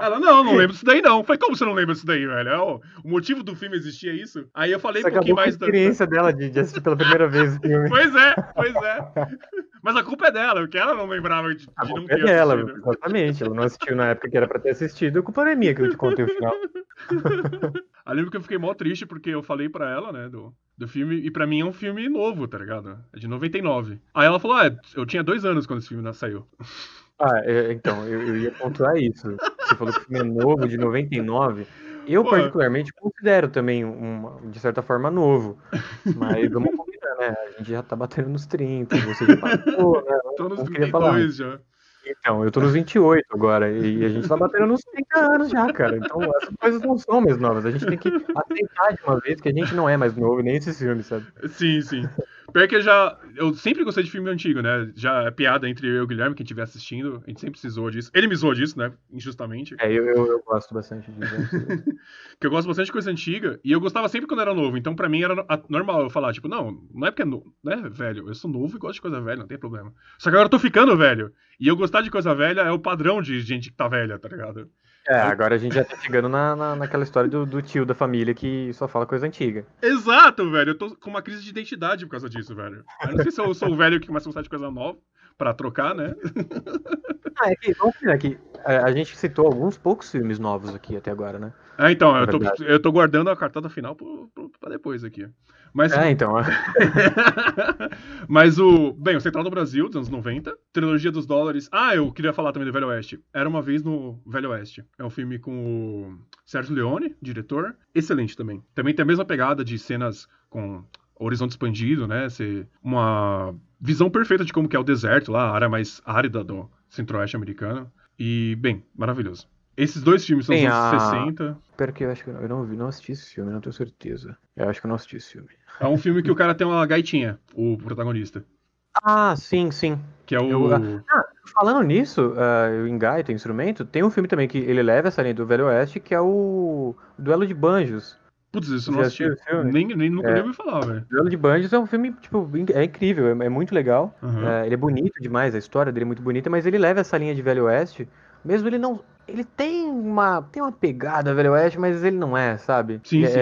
Ela, não lembro disso daí não. Falei, como você não lembra disso daí, velho? O motivo do filme existir é isso? Aí eu falei Isso um pouquinho acabou com a mais experiência dela de assistir pela primeira vez o filme. Pois é, pois é. Mas a culpa é dela, porque ela não lembrava A de não culpa é ter dela, assistido. exatamente. Ela não assistiu na época que era pra ter assistido. A culpa não é minha que eu te contei o final. Eu lembro que eu fiquei mó triste porque eu falei pra ela, né, do filme, e pra mim é um filme novo, tá ligado? É de 99. Aí ela falou, eu tinha 2 anos quando esse filme saiu. Então, eu ia pontuar isso. Você falou que o filme é novo, de 99. Eu, Pô, particularmente, considero também, de certa forma, novo. Mas vamos combinar, né? A gente já tá batendo nos 30, você já passou, né? tô nos Não trinta queria e falar. dois já. Então, eu tô nos 28 agora, e a gente tá batendo nos 30 anos já, cara. Então, essas coisas não são mais novas. A gente tem que aceitar de uma vez que a gente não é mais novo, nem esses filmes, sabe? Sim, sim. Pior que eu sempre gostei de filme antigo, né? Já é piada entre eu e o Guilherme, quem estiver assistindo, a gente sempre se zoa disso. Ele me zoa disso, né? Injustamente. Eu gosto bastante de James Bond. Que eu gosto bastante de coisa antiga, e eu gostava sempre quando era novo. Então, pra mim, era normal eu falar, tipo, não é porque né, velho, eu sou novo e gosto de coisa velha, não tem problema. Só que agora eu tô ficando velho. E eu gostar de coisa velha é o padrão de gente que tá velha, tá ligado? Eu- Agora a gente já tá chegando naquela história do tio da família que só fala coisa antiga. Exato, velho. Eu tô com uma crise de identidade por causa disso, velho. Eu não sei se eu sou o velho que começa a gostar de coisa nova pra trocar, né? Vamos combinar que a gente citou alguns poucos filmes novos aqui até agora, né? Então, Na verdade. eu tô guardando a cartada final pra pra depois aqui. Mas, Então. mas o Central do Brasil, dos anos 90, Trilogia dos Dólares. Eu queria falar também do Velho Oeste. Era uma vez no Velho Oeste. É um filme com o Sérgio Leone, diretor. Excelente também. Também tem a mesma pegada de cenas com horizonte expandido, né? Ser uma visão perfeita de como que é o deserto lá, a área mais árida do centro-oeste americano. E, bem, maravilhoso. Esses dois filmes são dos Tem anos a. 60. Espera que eu acho que eu não assisti esse filme, não tenho certeza. Eu acho que eu não assisti esse filme. É um filme que o cara tem uma gaitinha, o protagonista. Sim, sim. Que é Eu, o. falando nisso, eu engaito, instrumento, tem um filme também que ele leva essa linha do Velho Oeste, que é o Duelo de Banjos. Putz, isso eu Você não já assistiu assisti. esse filme? Nunca nem ouvi falar, velho. Duelo de Banjos é um filme, tipo, é incrível, é muito legal. Aham. Ele é bonito demais, a história dele é muito bonita, mas ele leva essa linha de Velho Oeste, mesmo ele não. Ele tem uma pegada Velho Oeste, mas ele não é, sabe? Sim, sim.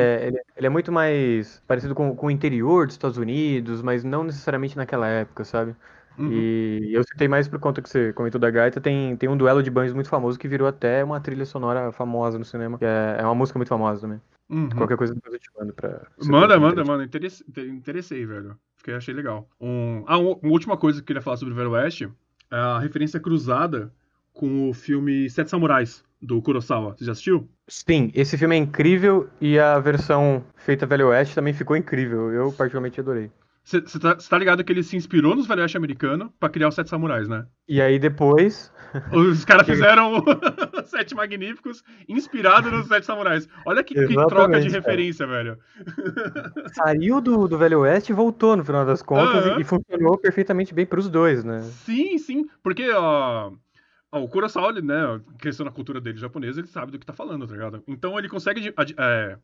Ele é muito mais parecido com o interior dos Estados Unidos, mas não necessariamente naquela época, sabe? Uhum. E eu citei mais por conta que você comentou da gaita, tem um duelo de banjos muito famoso que virou até uma trilha sonora famosa no cinema, que é uma música muito famosa também. Uhum. Qualquer coisa depois eu te mando pra você ver Manda, se é manda, interessante. manda. Interessei, velho. Achei legal. Uma última coisa que eu queria falar sobre o Velho Oeste é a referência cruzada com o filme Sete Samurais, do Kurosawa. Você já assistiu? Sim, esse filme é incrível e a versão feita Velho Oeste também ficou incrível. Eu particularmente adorei. Você tá ligado que ele se inspirou nos Velho Oeste americano pra criar os Sete Samurais, né? E aí depois. Os caras fizeram os Sete Magníficos inspirado nos Sete Samurais. Olha que troca de Exatamente, cara. referência, velho. Saiu do Velho Oeste e voltou no final das contas e Aham. funcionou perfeitamente bem pros dois, né? Sim, sim. Porque, o Kurosawa, ele, né, cresceu na cultura dele japonesa, ele sabe do que tá falando, tá ligado? Então ele consegue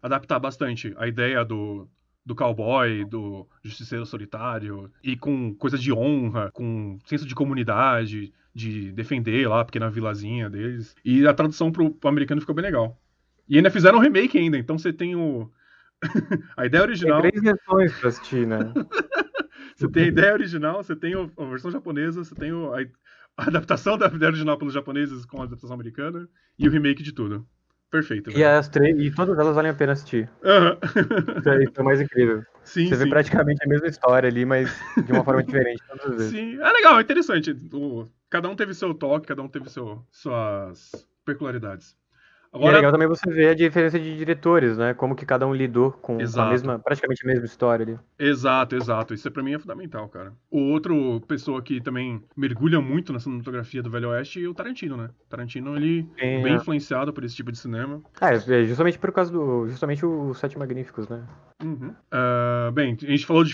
adaptar bastante a ideia do cowboy, do justiceiro solitário, e com coisa de honra, com senso de comunidade, de defender lá a pequena vilazinha deles. E a tradução pro americano ficou bem legal. E ainda fizeram um remake ainda, então você tem a ideia Tem original, três versões pra assistir, né? você tem a ideia original, você tem a versão japonesa, você tem a adaptação da ideia original pelos japoneses com a adaptação americana e o remake de tudo. Perfeito, E velho. e todas elas valem a pena assistir. Aham. Isso é o mais incrível. Sim, Você vê sim. praticamente a mesma história ali, mas de uma forma diferente todas as vezes. Sim, é legal, é interessante. Cada um teve seu toque, cada um teve suas peculiaridades. E é Agora, legal também você ver a diferença de diretores, né? Como que cada um lidou com a exato. mesma, praticamente a mesma história ali. Exato, exato. Isso pra mim é fundamental, cara. O outro pessoa que também mergulha muito na cinematografia do Velho Oeste é o Tarantino, né? Tarantino, ele é Tem, bem influenciado por esse tipo de cinema. é justamente por causa justamente os Sete Magníficos, né? Uhum. Bem, a gente falou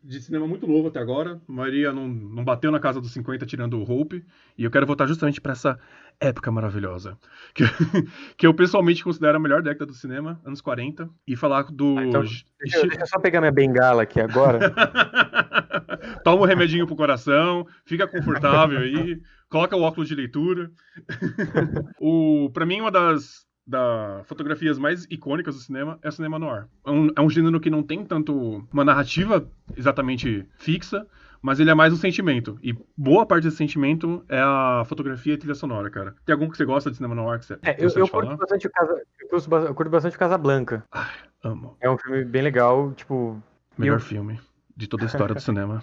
de cinema muito novo até agora. A maioria não bateu na casa dos 50 tirando o Hope. E eu quero voltar justamente pra essa época maravilhosa. Que, que eu pessoalmente considero a melhor década do cinema, anos 40. E falar do. Então, deixa eu só pegar minha bengala aqui agora. Toma um remedinho pro coração, fica confortável aí, coloca o óculos de leitura. Pra mim, uma das fotografias mais icônicas do cinema é o cinema noir. É um gênero que não tem tanto uma narrativa exatamente fixa, mas ele é mais um sentimento. E boa parte desse sentimento é a fotografia e a trilha sonora, cara. Tem algum que você gosta de cinema noir que você gosta Eu de curto falar? bastante eu curto bastante o Casablanca. Ai, amo. É um filme bem legal, tipo. E Melhor filme de toda a história do cinema.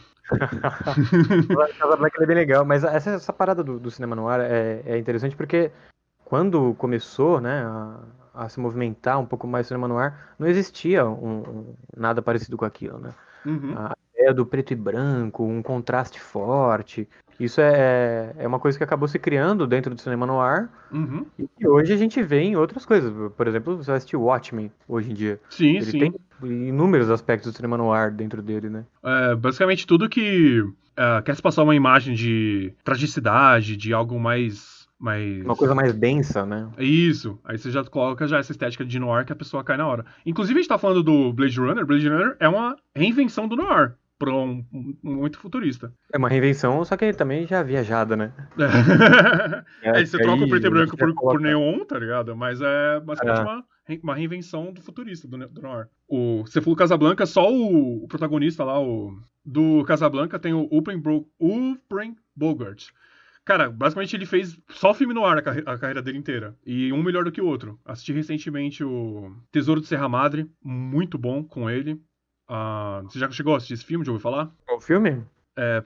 Casablanca ele é bem legal, mas essa parada do cinema noir é interessante porque quando começou, né, a se movimentar um pouco mais o cinema noir, não existia nada parecido com aquilo, né? Uhum, A ideia do preto e branco, um contraste forte, isso é uma coisa que acabou se criando dentro do cinema noir uhum. e que hoje a gente vê em outras coisas. Por exemplo, você vai assistir Watchmen hoje em dia. Sim, Ele tem sim. inúmeros aspectos do cinema noir dentro dele, né? Basicamente tudo que quer se passar uma imagem de tragicidade, de algo Uma mais. coisa mais densa, né? É isso. Aí você já coloca já essa estética de noir que a pessoa cai na hora. Inclusive, a gente tá falando do Blade Runner. Blade Runner é uma reinvenção do noir. Pra muito futurista. É uma reinvenção, só que também já viajada, né? Você E troca o aí preto e a branco gente já por coloca. neon, tá ligado? Mas é basicamente Ah, uma reinvenção do futurista, do noir. Você falou Casablanca, só o protagonista lá, do Casablanca tem o Uprem Bogart. Cara, basicamente ele fez só filme no ar a carreira dele inteira. E um melhor do que o outro. Assisti recentemente o Tesouro de Serra Madre, muito bom com ele. Você já chegou a assistir esse filme? Já ouviu falar? Qual filme?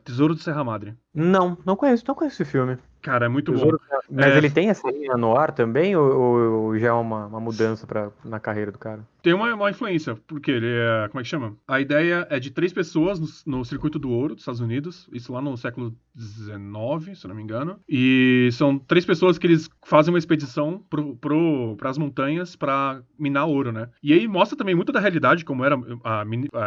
Tesouro de Serra Madre. Não conheço esse filme. Cara, é muito bom. Tesouro. Mas ele tem essa linha no ar também, ou já é uma mudança na carreira do cara? Tem uma influência, porque ele é. Como é que chama? A ideia é de 3 pessoas no circuito do ouro dos Estados Unidos, isso lá no século XIX, se eu não me engano. E são 3 pessoas que eles fazem uma expedição pras montanhas pra minar ouro, né? E aí mostra também muito da realidade, como era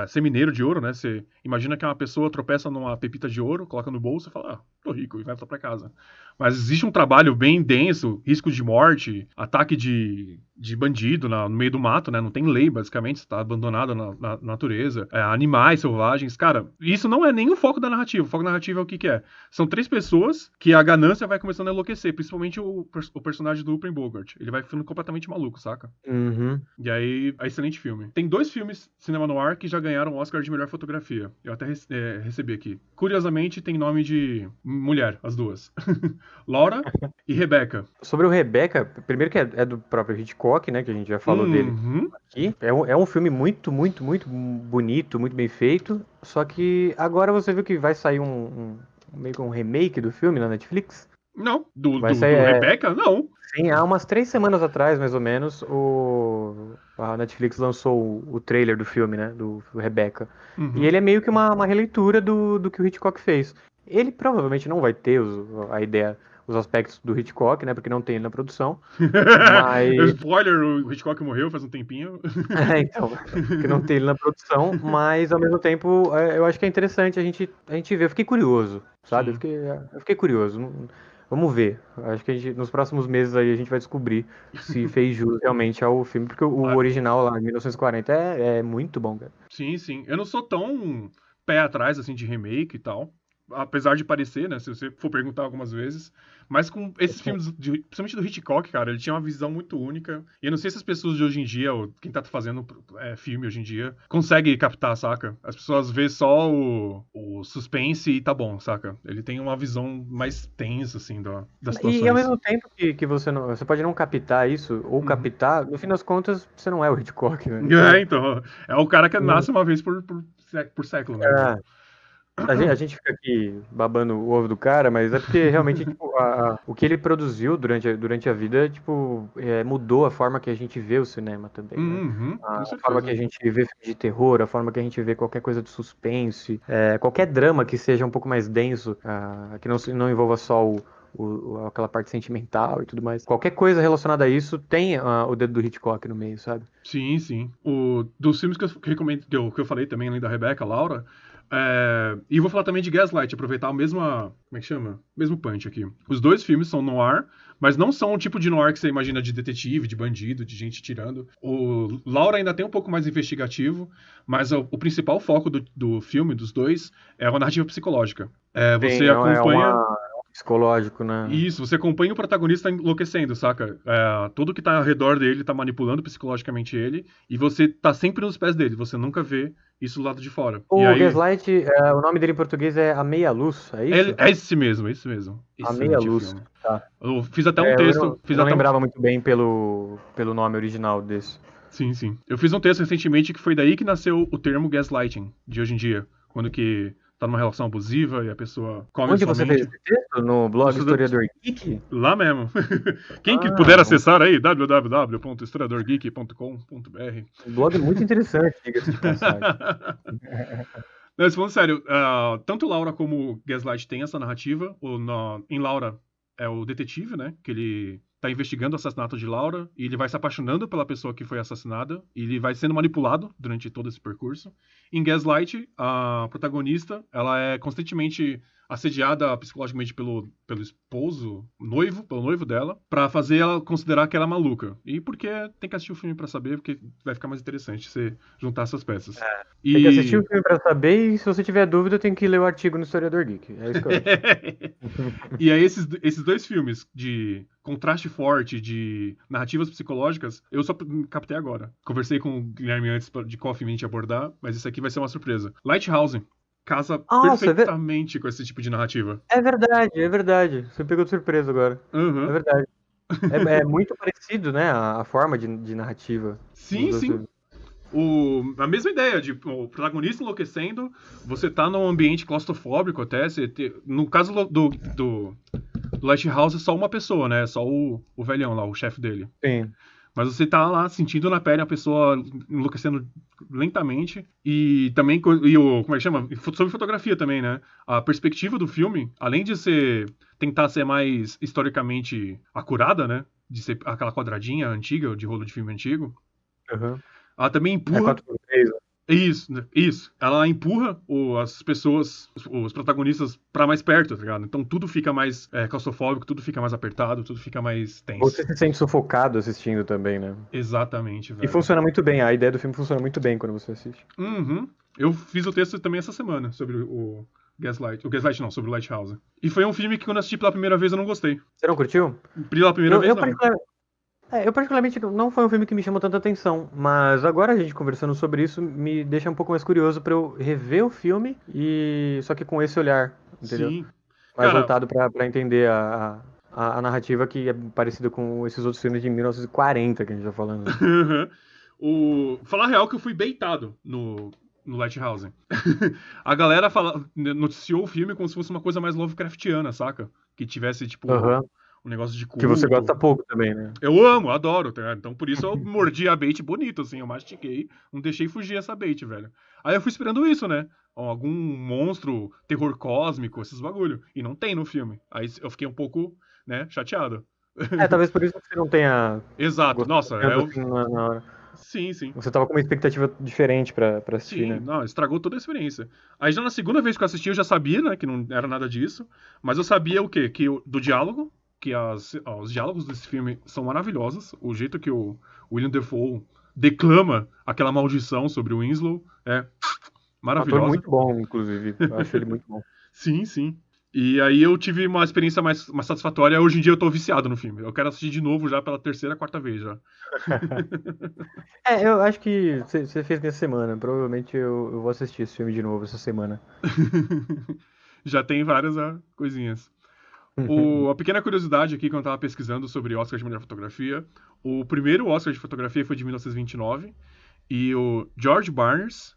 ser mineiro de ouro, né? Você imagina que uma pessoa tropeça numa pepita de ouro, coloca no bolso e fala, tô rico, e vai pra casa. Mas existe um trabalho bem denso, risco de morte, ataque de bandido no meio do mato, né? Não tem lei, basicamente, você tá abandonado na natureza. Animais selvagens. Cara, isso não é nem o foco da narrativa. O foco da narrativa é o que é? São 3 pessoas que a ganância vai começando a enlouquecer, principalmente o personagem do Humphrey Bogart. Ele vai ficando completamente maluco, saca? Uhum. E aí, é excelente filme. Tem 2 filmes cinema noir que já ganharam o Oscar de melhor fotografia. Eu até recebi aqui. Curiosamente, tem nome de mulher, as duas. Laura e Rebecca. Sobre o Rebecca, primeiro que é do próprio Hitchcock, né? Que a gente já falou dele aqui. É um filme muito, muito, muito bonito, muito bem feito. Só que agora você viu que vai sair meio que um remake do filme na Netflix? Não, do Vai sair, Rebecca, não. Sim, há umas 3 semanas atrás, mais ou menos, a Netflix lançou o trailer do filme, né? Do Rebecca. E ele é meio que uma releitura do que o Hitchcock fez. Ele provavelmente não vai ter a ideia, os aspectos do Hitchcock, né? Porque não tem ele na produção. Mas. Spoiler, o Hitchcock morreu faz um tempinho. Então, que não tem ele na produção, mas ao mesmo tempo eu acho que é interessante a gente ver. Eu fiquei curioso, sabe? Eu fiquei curioso. Vamos ver. Acho que nos próximos meses aí a gente vai descobrir se fez jus realmente ao filme, porque o original lá, em 1940, é muito bom, cara. Sim, sim. Eu não sou tão pé atrás, assim, de remake e tal. Apesar de parecer, né? Se você for perguntar algumas vezes. Mas com esses filmes, principalmente do Hitchcock, cara, ele tinha uma visão muito única. E eu não sei se as pessoas de hoje em dia, ou quem tá fazendo filme hoje em dia, consegue captar, saca? As pessoas vê só o suspense e tá bom, saca? Ele tem uma visão mais tensa, assim, das situações. E ao mesmo tempo que você pode não captar isso, ou captar, no fim das contas, você não é o Hitchcock, né? Então. É o cara que nasce uma vez por século, né? A gente fica aqui babando o ovo do cara, mas é porque realmente tipo, o que ele produziu durante a vida tipo, mudou a forma que a gente vê o cinema também. Né? A forma que a gente vê filme de terror, a forma que a gente vê qualquer coisa de suspense, qualquer drama que seja um pouco mais denso, que não envolva só aquela parte sentimental e tudo mais. Qualquer coisa relacionada a isso tem o dedo do Hitchcock no meio, sabe? Sim, sim. Dos filmes que eu recomendo, que eu falei também, além da Rebecca, Laura. E vou falar também de Gaslight, aproveitar o mesmo. Como é que chama? Mesmo punch aqui. Os 2 filmes são noir, mas não são o tipo de noir que você imagina de detetive, de bandido, de gente tirando. O Laura ainda tem um pouco mais investigativo, mas o principal foco do filme, dos 2, é a narrativa psicológica. Você acompanha. Psicológico, né? Isso, você acompanha o protagonista enlouquecendo, saca? Tudo que tá ao redor dele tá manipulando psicologicamente ele, e você tá sempre nos pés dele, você nunca vê isso do lado de fora. O e aí, Gaslight, o nome dele em português é A Meia Luz, é isso? É esse mesmo, esse mesmo. A Meia Luz, filme. tá. Eu fiz até um texto. Eu não lembrava muito bem pelo nome original desse. Sim, sim. Eu fiz um texto recentemente que foi daí que nasceu o termo gaslighting, de hoje em dia. Quando que tá numa relação abusiva e a pessoa come Onde sua você mente. fez esse texto? No blog Historiador Geek? Lá mesmo. Quem que puder acessar aí, www.historiadorgeek.com.br. Um blog muito interessante, diga-se de passagem. Não, mas falando sério, tanto Laura como Gaslight tem essa narrativa. Em Laura é o detetive, né? Que ele tá investigando o assassinato de Laura e ele vai se apaixonando pela pessoa que foi assassinada e ele vai sendo manipulado durante todo esse percurso. Em Gaslight, a protagonista, ela é constantemente assediada psicologicamente pelo pelo noivo dela, pra fazer ela considerar que ela é maluca. E porque tem que assistir o filme pra saber, porque vai ficar mais interessante você juntar essas peças. Tem que assistir o filme pra saber, e se você tiver dúvida, tem que ler o artigo no Historiador Geek. É isso que eu acho. E aí, esses 2 filmes de contraste forte, de narrativas psicológicas, eu só captei agora. Conversei com o Guilherme antes de Coffee Mint abordar, mas isso aqui vai ser uma surpresa. Lighthouse. casa Nossa, perfeitamente com esse tipo de narrativa. é verdade, é verdade. Você pegou de surpresa agora. É Aham. verdade. É muito parecido, né? A forma de narrativa dos Sim, dois sim. filmes. A mesma ideia de o protagonista enlouquecendo, você tá num ambiente claustrofóbico até. No caso do Lighthouse é só uma pessoa, né? Só o velhão lá, o chefe dele. Sim. Mas você tá lá sentindo na pele a pessoa enlouquecendo lentamente. E também, como é que chama? Sobre fotografia também, né? A perspectiva do filme, além de tentar ser mais historicamente acurada, né? De ser aquela quadradinha antiga, de rolo de filme antigo, Aham. ela também É empurra. 4x3, né? Isso, né? Isso. Ela empurra as pessoas, os protagonistas, pra mais perto, tá ligado? Então tudo fica mais claustrofóbico, tudo fica mais apertado, tudo fica mais tenso. Você se sente sufocado assistindo também, né? Exatamente, E velho. funciona muito bem, a ideia do filme funciona muito bem quando você assiste. Uhum. Eu fiz o texto também essa semana sobre o Gaslight. O Gaslight não, sobre o Lighthouse. E foi um filme que quando eu assisti pela primeira vez eu não gostei. Você não curtiu? Pela primeira Eu, vez, eu, não. particular- eu particularmente não foi um filme que me chamou tanta atenção, mas agora a gente conversando sobre isso me deixa um pouco mais curioso pra eu rever o filme e só que com esse olhar, entendeu? Sim. Mais Cara, voltado pra entender a narrativa que é parecida com esses outros filmes de 1940 que a gente tá falando, né? Falar a real que eu fui baitado no Lighthouse. A galera noticiou o filme como se fosse uma coisa mais Lovecraftiana, saca? Que tivesse, tipo, Aham. um negócio de Que você gosta culto. pouco também, né? Eu amo, adoro, tá ligado? Então por isso eu mordi a bait bonito, assim, eu mastiquei, não deixei fugir essa bait, velho. Aí eu fui esperando isso, né? Algum monstro, terror cósmico, esses bagulho. E não tem no filme. Aí eu fiquei um pouco, né, chateado. Talvez por isso que você não tenha Exato, gostado nossa, tanto assim na hora. sim, sim. Você tava com uma expectativa diferente pra assistir, Sim, né? não, estragou toda a experiência. Aí já na segunda vez que eu assisti, eu já sabia, né, que não era nada disso. Mas eu sabia o quê? Do diálogo, que os diálogos desse filme são maravilhosos. O jeito que o William Dafoe declama aquela maldição sobre o Winslow é Um ator maravilhosa. muito bom, inclusive. Eu acho ele muito bom. Sim, sim. E aí eu tive uma experiência mais satisfatória. Hoje em dia eu tô viciado no filme. Eu quero assistir de novo já pela terceira, quarta vez já. Eu acho que você fez minha semana. Provavelmente eu vou assistir esse filme de novo essa semana. Já tem várias coisinhas. A pequena curiosidade aqui, quando eu tava pesquisando sobre Oscar de melhor fotografia, o primeiro Oscar de fotografia foi de 1929 e o George Barnes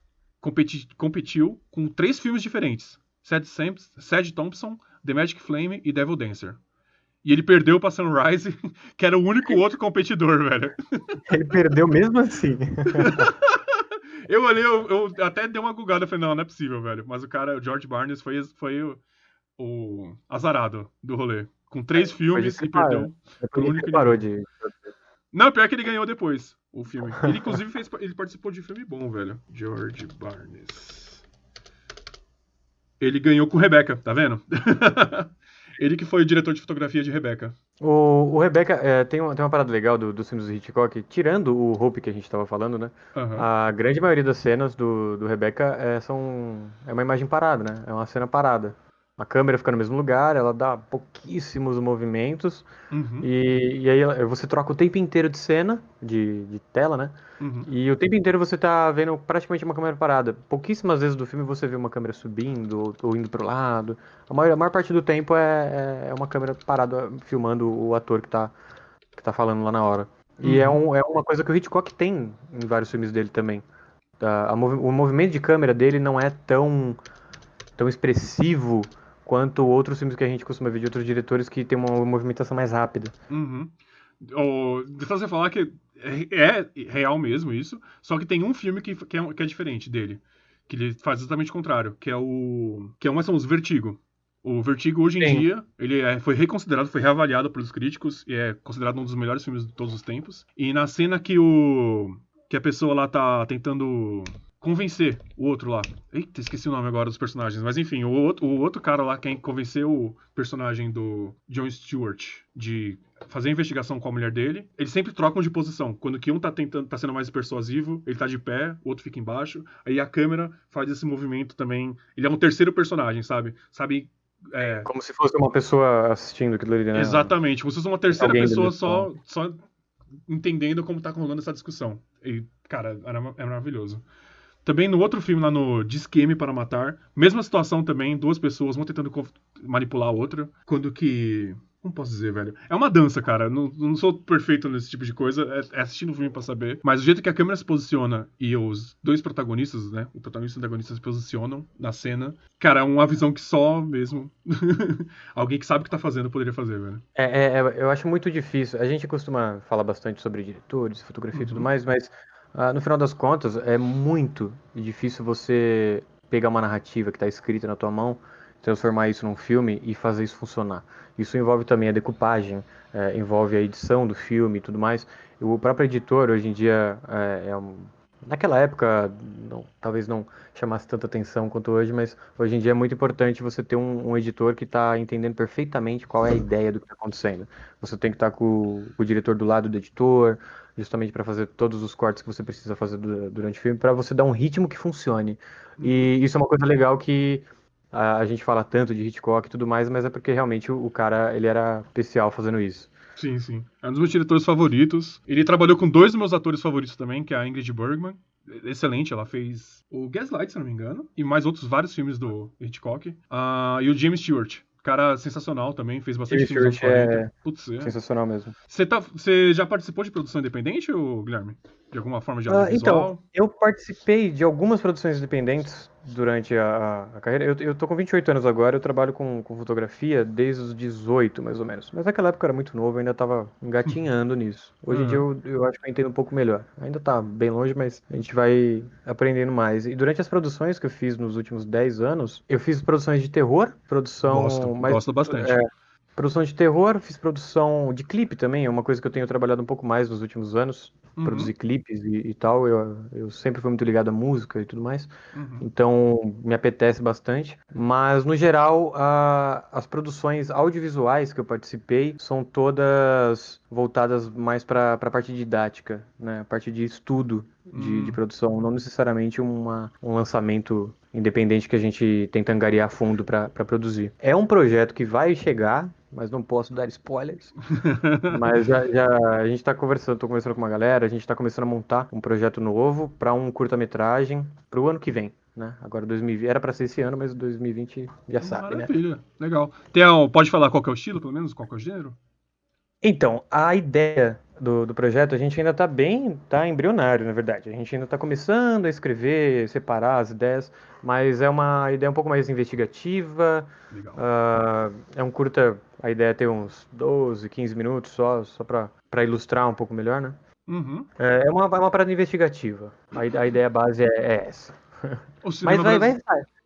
competiu com três filmes diferentes: Sad Thompson, The Magic Flame e Devil Dancer. E ele perdeu pra Sunrise, que era o único outro competidor, velho. Ele perdeu mesmo assim. Eu olhei, eu até dei uma gugada, falei, não é possível, velho. Mas o cara, o George Barnes, foi o azarado do rolê. Com três Depois disso filmes ele e parou. perdeu pro Depois disso único ele parou inimigo. de. Não, pior que ele ganhou depois o filme. Ele, inclusive, ele participou de filme bom, velho. George Barnes. Ele ganhou com Rebecca, tá vendo? Ele que foi o diretor de fotografia de Rebecca. O Rebecca, tem uma parada legal dos filmes do Hitchcock, tirando o Hope que a gente tava falando, né? Aham. A grande maioria das cenas do Rebecca é uma imagem parada, né? É uma cena parada. A câmera fica no mesmo lugar, ela dá pouquíssimos movimentos, Uhum. e aí você troca o tempo inteiro de cena, de tela, né? Uhum. E o tempo inteiro você tá vendo praticamente uma câmera parada. Pouquíssimas vezes do filme você vê uma câmera subindo ou indo pro lado. A maior parte do tempo é uma câmera parada filmando o ator que tá falando lá na hora. E Uhum. é uma coisa que o Hitchcock tem em vários filmes dele também. O movimento de câmera dele não é tão expressivo quanto outros filmes que a gente costuma ver de outros diretores que tem uma movimentação mais rápida. Uhum. Deixa você falar que é real mesmo isso, só que tem um filme que é diferente dele, que ele faz exatamente o contrário, que é uma são os Vertigo. O Vertigo hoje em Sim. dia, ele foi reconsiderado, foi reavaliado pelos críticos e é considerado um dos melhores filmes de todos os tempos. E na cena que a pessoa lá tá tentando convencer o outro lá. Eita, esqueci o nome agora dos personagens. Mas enfim, o outro cara lá quem convenceu o personagem do Jon Stewart de fazer a investigação com a mulher dele, eles sempre trocam de posição. Quando que um tá sendo mais persuasivo, ele tá de pé, o outro fica embaixo. Aí a câmera faz esse movimento também. Ele é um terceiro personagem, sabe? Sabe? Como se fosse uma pessoa assistindo aquilo ali, né? Exatamente. Como se fosse uma terceira Alguém pessoa dele. só entendendo como tá rolando essa discussão. E, cara, é maravilhoso. Também no outro filme, lá no Disque M para Matar, mesma situação também, duas pessoas, uma tentando manipular a outra, quando que... Como posso dizer, velho? É uma dança, cara. Não sou perfeito nesse tipo de coisa. É assistindo o filme pra saber. Mas o jeito que a câmera se posiciona e os dois protagonistas, né? O protagonista e o antagonista se posicionam na cena. Cara, é uma visão que só mesmo alguém que sabe o que tá fazendo poderia fazer, velho. Eu acho muito difícil. A gente costuma falar bastante sobre diretores, fotografia e tudo Uhum. mais, mas no final das contas é muito difícil você pegar uma narrativa que está escrita na tua mão, transformar isso num filme e fazer isso funcionar. Isso envolve também a decupagem, envolve a edição do filme e tudo mais. O próprio editor, hoje em dia, naquela época, talvez não chamasse tanta atenção quanto hoje, mas hoje em dia é muito importante você ter um editor que está entendendo perfeitamente qual é a ideia do que está acontecendo. Você tem que estar com o diretor do lado do editor, justamente para fazer todos os cortes que você precisa fazer durante o filme, para você dar um ritmo que funcione. Uhum. E isso é uma coisa legal que a gente fala tanto de Hitchcock e tudo mais, mas é porque realmente o cara, ele era especial fazendo isso. Sim, sim. É um dos meus diretores favoritos. Ele trabalhou com dois dos meus atores favoritos também, que é a Ingrid Bergman. Excelente, ela fez o Gaslight, se não me engano, e mais outros vários filmes do Hitchcock. E o James Stewart. Cara sensacional também, fez bastante Steve filmes nos anos Stewart 40. é Putz, é. sensacional mesmo. Você já participou de produção independente, ô, Guilherme? De alguma forma de Então, audiovisual? eu participei de algumas produções independentes durante a carreira. Eu tô com 28 anos agora, eu trabalho com fotografia desde os 18, mais ou menos. Mas naquela época eu era muito novo, eu ainda tava engatinhando nisso. Hoje em dia Aham. eu acho que eu entendo um pouco melhor. Ainda tá bem longe, mas a gente vai aprendendo mais. E durante as produções que eu fiz nos últimos 10 anos, eu fiz produções de terror, Gosto, produção mais gosto bastante. produção de terror, fiz produção de clipe também, é uma coisa que eu tenho trabalhado um pouco mais nos últimos anos. Produzir Uhum, clipes e tal, eu sempre fui muito ligado à música e tudo mais, uhum. então me apetece bastante. Mas, no geral, as produções audiovisuais que eu participei são todas voltadas mais para a parte didática, né? A parte de estudo de Hum. produção, não necessariamente um lançamento independente que a gente tenta angariar fundo para produzir. É um projeto que vai chegar, mas não posso dar spoilers. Mas a gente está conversando, estou conversando com uma galera, a gente está começando a montar um projeto novo para um curta-metragem para o ano que vem, né? Agora 2020, era para ser esse ano, mas 2020 já sabe, né? Maravilha, legal. Pode falar qual que é o estilo, pelo menos? Qual que é o gênero? Então, a ideia do projeto, a gente ainda tá embrionário, na verdade. A gente ainda está começando a escrever, separar as ideias, mas é uma ideia um pouco mais investigativa. Legal. É um curta, a ideia é ter uns 12, 15 minutos só para ilustrar um pouco melhor, né? Uhum. É uma parada investigativa. A ideia base é essa. O Mas cinema brasileiro.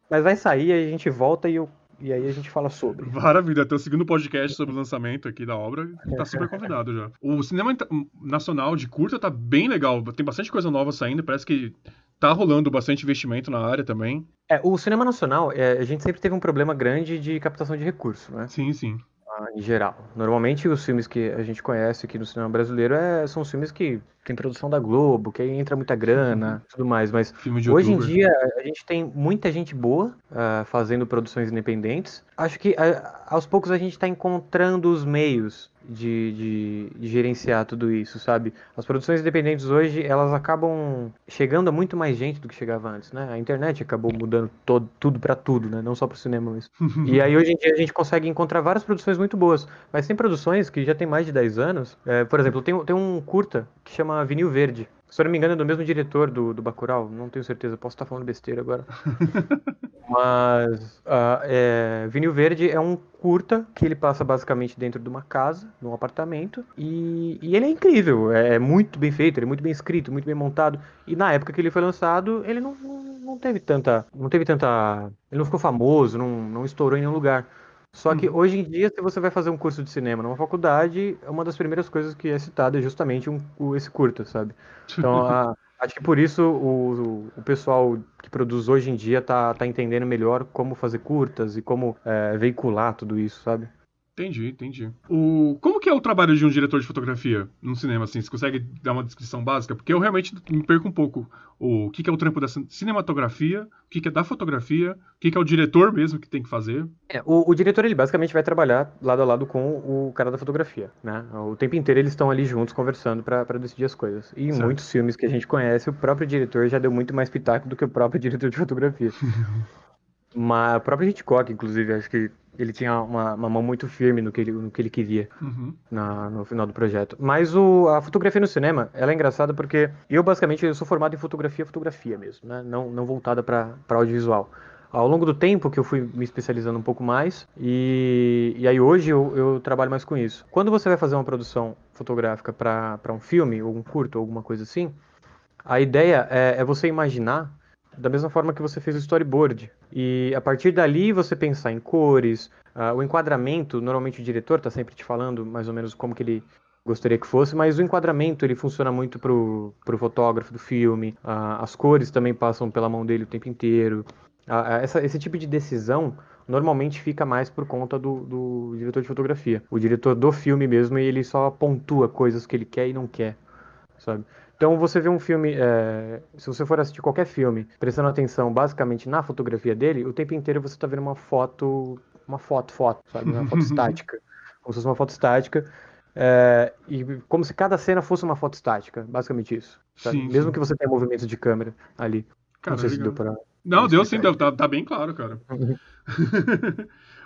vai sair, aí a gente volta e aí a gente fala sobre. Maravilha, tô seguindo o podcast sobre o lançamento aqui da obra e tá super convidado já. O cinema nacional de curta tá bem legal, tem bastante coisa nova saindo, parece que tá rolando bastante investimento na área também. O cinema nacional, a gente sempre teve um problema grande de captação de recurso, né? Sim, sim. Em geral. Normalmente os filmes que a gente conhece aqui no cinema brasileiro são filmes que tem produção da Globo, que aí entra muita grana, tudo mais, mas Filme de hoje em youtuber. dia a gente tem muita gente boa fazendo produções independentes. Acho que aos poucos a gente está encontrando os meios de gerenciar tudo isso, sabe? As produções independentes hoje, elas acabam chegando a muito mais gente do que chegava antes, né? A internet acabou mudando tudo para tudo, né? Não só para o cinema, mas... E aí hoje em dia a gente consegue encontrar várias produções muito boas, mas tem produções que já tem mais de 10 anos. Por exemplo, tem um curta que chama Vinil Verde. Se eu não me engano, é do mesmo diretor do Bacurau, não tenho certeza, posso estar falando besteira agora. Mas Vinil Verde é um curta que ele passa basicamente dentro de uma casa, num apartamento, e ele é incrível, é muito bem feito, ele é muito bem escrito, muito bem montado. E na época que ele foi lançado, ele não teve tanta, ele não ficou famoso, não estourou em nenhum lugar. Só que Uhum. hoje em dia, se você vai fazer um curso de cinema numa faculdade, uma das primeiras coisas que é citada é justamente esse curta, sabe? Então, acho que por isso o pessoal que produz hoje em dia tá entendendo melhor como fazer curtas e como veicular tudo isso, sabe? Entendi, entendi. Como que é o trabalho de um diretor de fotografia num cinema, assim? Você consegue dar uma descrição básica? Porque eu realmente me perco um pouco. O que que é o trampo da cinematografia, o que que é da fotografia, o que que é o diretor mesmo que tem que fazer. O diretor, ele basicamente vai trabalhar lado a lado com o cara da fotografia, né? O tempo inteiro eles estão ali juntos conversando pra decidir as coisas. E em Certo. muitos filmes que a gente conhece, o próprio diretor já deu muito mais pitaco do que o próprio diretor de fotografia. Mas o próprio Hitchcock, inclusive, acho que ele tinha uma mão muito firme no que ele queria Uhum. no final do projeto. Mas a fotografia no cinema, ela é engraçada porque basicamente, eu sou formado em fotografia mesmo, né? Não voltada para audiovisual. Ao longo do tempo que eu fui me especializando um pouco mais, e aí hoje eu trabalho mais com isso. Quando você vai fazer uma produção fotográfica para um filme, ou um curto, ou alguma coisa assim, a ideia é você imaginar da mesma forma que você fez o storyboard. E a partir dali você pensar em cores, o enquadramento, normalmente o diretor está sempre te falando mais ou menos como que ele gostaria que fosse, mas o enquadramento ele funciona muito pro fotógrafo do filme, as cores também passam pela mão dele o tempo inteiro. Esse tipo de decisão normalmente fica mais por conta do diretor de fotografia. O diretor do filme mesmo, ele só pontua coisas que ele quer e não quer, sabe? Então você vê um filme, se você for assistir qualquer filme, prestando atenção basicamente na fotografia dele, o tempo inteiro você está vendo foto, sabe? Uma foto estática. Como se fosse uma foto estática. E como se cada cena fosse uma foto estática, basicamente isso, sabe? Sim, Mesmo que sim. você tenha movimentos de câmera ali. Não Cara, sei se deu legal. pra me Não, deu sim, explicar deu, direito. tá bem claro, cara.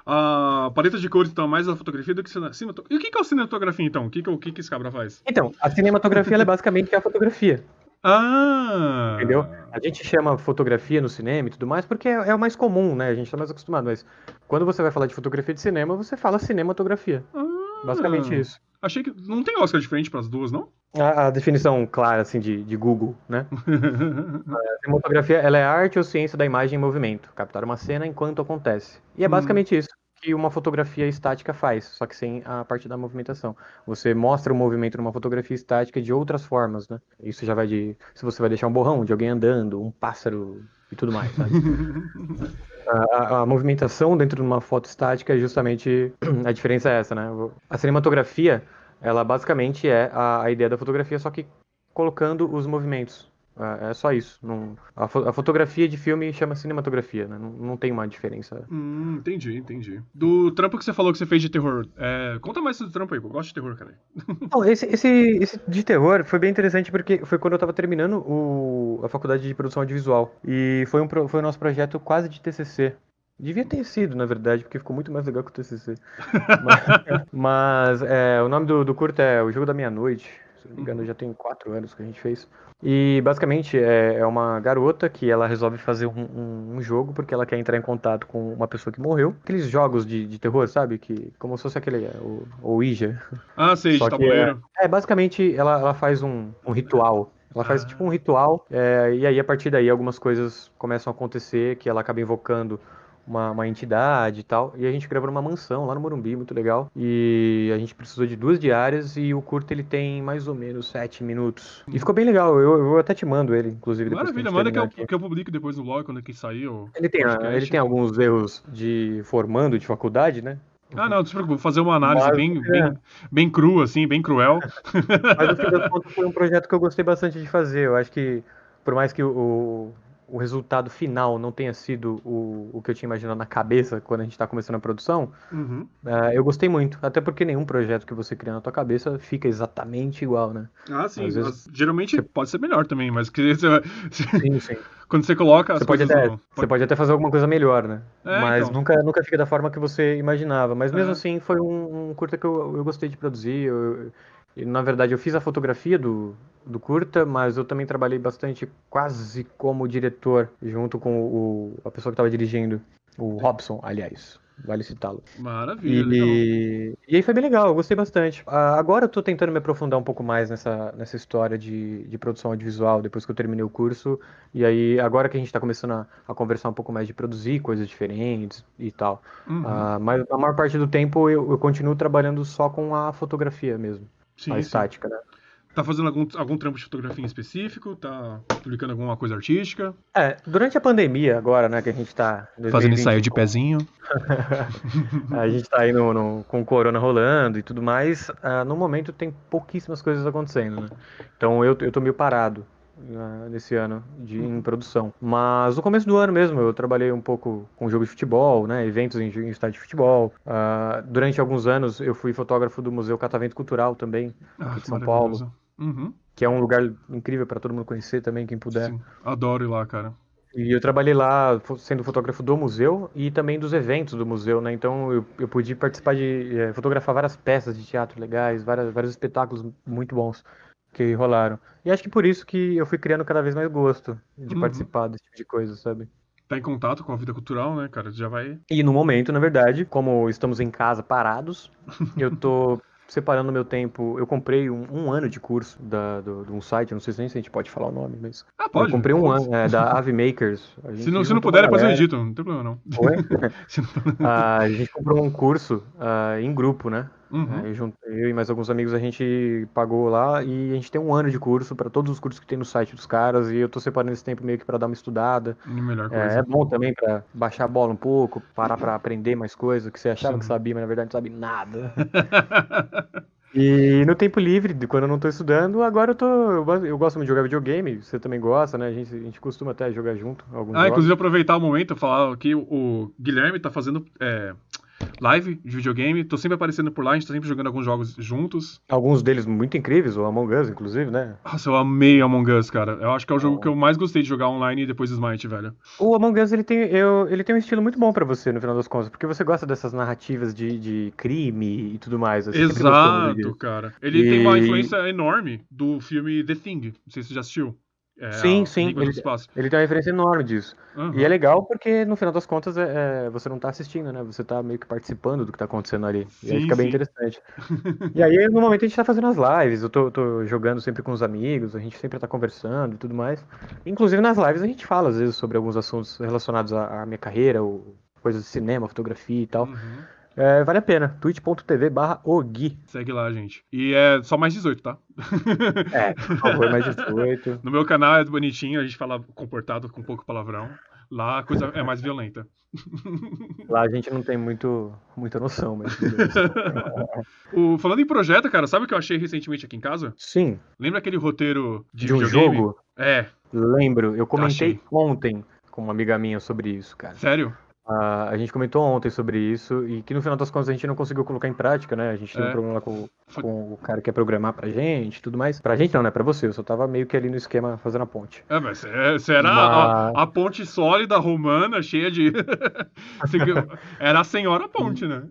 A paleta de cores, então, é mais a fotografia do que cinematografia. E o que que é o cinematografia, então? O que que esse cabra faz? Então, a cinematografia ela é basicamente a fotografia. Entendeu? Ah! A gente chama fotografia no cinema e tudo mais porque é o mais comum, né? A gente tá mais acostumado, mas quando você vai falar de fotografia de cinema, você fala cinematografia. Basicamente Ah! isso. Achei que. Não tem Oscar diferente pras duas, não? A definição clara, assim, de Google, né? A cinematografia, ela é a arte ou ciência da imagem em movimento. Captar uma cena enquanto acontece. E é Hum, basicamente isso que uma fotografia estática faz, só que sem a parte da movimentação. Você mostra o movimento numa fotografia estática de outras formas, né? Isso já vai se você vai deixar um borrão de alguém andando, um pássaro e tudo mais, sabe? A movimentação dentro de uma foto estática é justamente a diferença é essa, né? A cinematografia, ela basicamente é a ideia da fotografia, só que colocando os movimentos. É só isso. A fotografia de filme chama cinematografia, né? Não tem uma diferença. entendi, entendi. Do trampo que você falou que você fez de terror, conta mais do trampo aí, pô. Eu gosto de terror, cara. Não, esse de terror foi bem interessante porque foi quando eu tava terminando a faculdade de produção audiovisual. E foi o nosso projeto quase de TCC. Devia ter sido, na verdade, porque ficou muito mais legal que o TCC. Mas, o nome do curta é O Jogo da Meia-Noite. Se não me engano, Uhum. já tem 4 anos que a gente fez. E basicamente é uma garota que ela resolve fazer um jogo porque ela quer entrar em contato com uma pessoa que morreu. Aqueles jogos de terror, sabe? Que, como se fosse aquele, o Ouija. Ah, sei, de Só que tabuleiro. basicamente ela faz um ritual. Ela faz tipo um Ah. ritual, e aí a partir daí algumas coisas começam a acontecer, que ela acaba invocando uma entidade e tal. E a gente gravou numa mansão lá no Morumbi, muito legal. E a gente precisou de 2 diárias e o curto ele tem mais ou menos 7 minutos. E ficou bem legal, eu até te mando ele, inclusive, depois que a Maravilha, gente manda que terminar eu, aqui. que eu publico depois no blog quando aqui sair o Ele podcast. tem alguns erros de formando de faculdade, né? Ah, não, não se preocupe, vou fazer uma análise Mas, bem, bem, bem crua, assim, bem cruel. Mas no fim das contas foi um projeto que eu gostei bastante de fazer. Eu acho que, por mais que o resultado final não tenha sido o que eu tinha imaginado na cabeça quando a gente está começando a produção, Uhum. eu gostei muito. Até porque nenhum projeto que você cria na tua cabeça fica exatamente igual, né? Ah, sim, Às vezes geralmente você. pode ser melhor também, mas que Sim, sim. quando você coloca as Você pode coisas até, no. você pode até fazer alguma coisa melhor, né? Mas Então. nunca fica da forma que você imaginava. Mas mesmo É. assim, foi um curta que eu gostei de produzir. E, na verdade, eu fiz a fotografia do curta, mas eu também trabalhei bastante, quase como diretor, junto com a pessoa que estava dirigindo, o Robson, aliás. Vale citá-lo. Maravilha, legal. E aí foi bem legal, eu gostei bastante. Agora eu tô tentando me aprofundar um pouco mais nessa história de produção audiovisual, depois que eu terminei o curso. E aí, agora que a gente tá começando a conversar um pouco mais de produzir coisas diferentes e tal. Uhum. Mas a maior parte do tempo eu continuo trabalhando só com a fotografia mesmo, a Sim, sim. estática, né? Tá fazendo algum trampo de fotografia em específico? Tá publicando alguma coisa artística? Durante a pandemia agora, né, que a gente tá em Fazendo ensaio 2020, de pezinho? a gente tá aí com o corona rolando e tudo mais, no momento tem pouquíssimas coisas acontecendo, né? Então eu tô meio parado nesse ano em produção. Mas no começo do ano mesmo eu trabalhei um pouco com jogo de futebol, né, eventos em estádio de futebol. Durante alguns anos eu fui fotógrafo do Museu Catavento Cultural também, Ah, aqui de São Paulo, maravilhoso. Uhum. que é um lugar incrível para todo mundo conhecer também, quem puder. Sim, adoro ir lá, cara. E eu trabalhei lá sendo fotógrafo do museu e também dos eventos do museu, né? Então eu pude participar de fotografar várias peças de teatro legais, vários espetáculos muito bons que rolaram. E acho que por isso que eu fui criando cada vez mais gosto de Uhum. participar desse tipo de coisa, sabe? Tá em contato com a vida cultural, né, cara? Já vai. E no momento, na verdade, como estamos em casa parados, eu tô separando meu tempo. Eu comprei um ano de curso de um site, não sei nem se a gente pode falar o nome, mas Ah, eu pode. comprei um Foda-se. ano da Ave Makers. A Se gente não juntou uma puder, depois eu galera. edito, não tem problema não. Oi? Se não... A gente comprou um curso em grupo, né? Uhum. Eu e mais alguns amigos a gente pagou lá e a gente tem um ano de curso para todos os cursos que tem no site dos caras e eu tô separando esse tempo meio que para dar uma estudada. Melhor É coisa. bom também para baixar a bola um pouco, parar para aprender mais coisas que você achava que Sim. sabia, mas na verdade não sabe nada. E no tempo livre, quando eu não tô estudando, agora eu gosto muito de jogar videogame, você também gosta, né? A gente costuma até jogar junto alguns Inclusive jogos. aproveitar o momento e falar que o Guilherme tá fazendo live de videogame. Tô sempre aparecendo por lá, a gente tá sempre jogando alguns jogos juntos. Alguns deles muito incríveis, o Among Us, inclusive, né? Nossa, eu amei Among Us, cara. Eu acho que é o jogo que eu mais gostei de jogar online depois do Smite, velho. O Among Us ele tem um estilo muito bom pra você, no final das contas, porque você gosta dessas narrativas de crime e tudo mais. Você sempre gostou muito Exato, disso. cara. Ele tem uma E influência enorme do filme The Thing. Não sei se você já assistiu. sim, sim, Enigma do ele, Espaço. ele tem uma referência enorme disso. E é Aham. legal porque, no final das contas, você não tá assistindo, né? Você tá meio que participando do que tá acontecendo ali. E aí Sim, fica bem sim. interessante. E aí, no momento, a gente tá fazendo as lives, eu tô jogando sempre com os amigos, a gente sempre tá conversando e tudo mais. Inclusive, nas lives a gente fala, às vezes, sobre alguns assuntos relacionados à minha carreira, ou coisas de cinema, fotografia e tal. Uhum. Vale a pena. twitch.tv/ogui. Segue lá, gente. E é só mais 18, tá? Por favor, mais 18. No meu canal é bonitinho, a gente fala comportado com pouco palavrão. Lá a coisa é mais violenta. Lá a gente não tem muita noção, mas beleza. Falando em projeto, cara, sabe o que eu achei recentemente aqui em casa? Sim, Lembra aquele roteiro de de um videogame? jogo, É, lembro, eu achei. comentei ontem com uma amiga minha sobre isso, cara. Sério? A gente comentou ontem sobre isso e que no final das contas a gente não conseguiu colocar em prática, né? A gente teve um É. problema lá com, Foi- com o cara que ia programar pra gente e tudo mais. Pra gente não, né? Pra você. Eu só tava meio que ali no esquema fazendo a ponte. Mas você era Mas, a ponte sólida romana, cheia de. Você era a senhora ponte, né?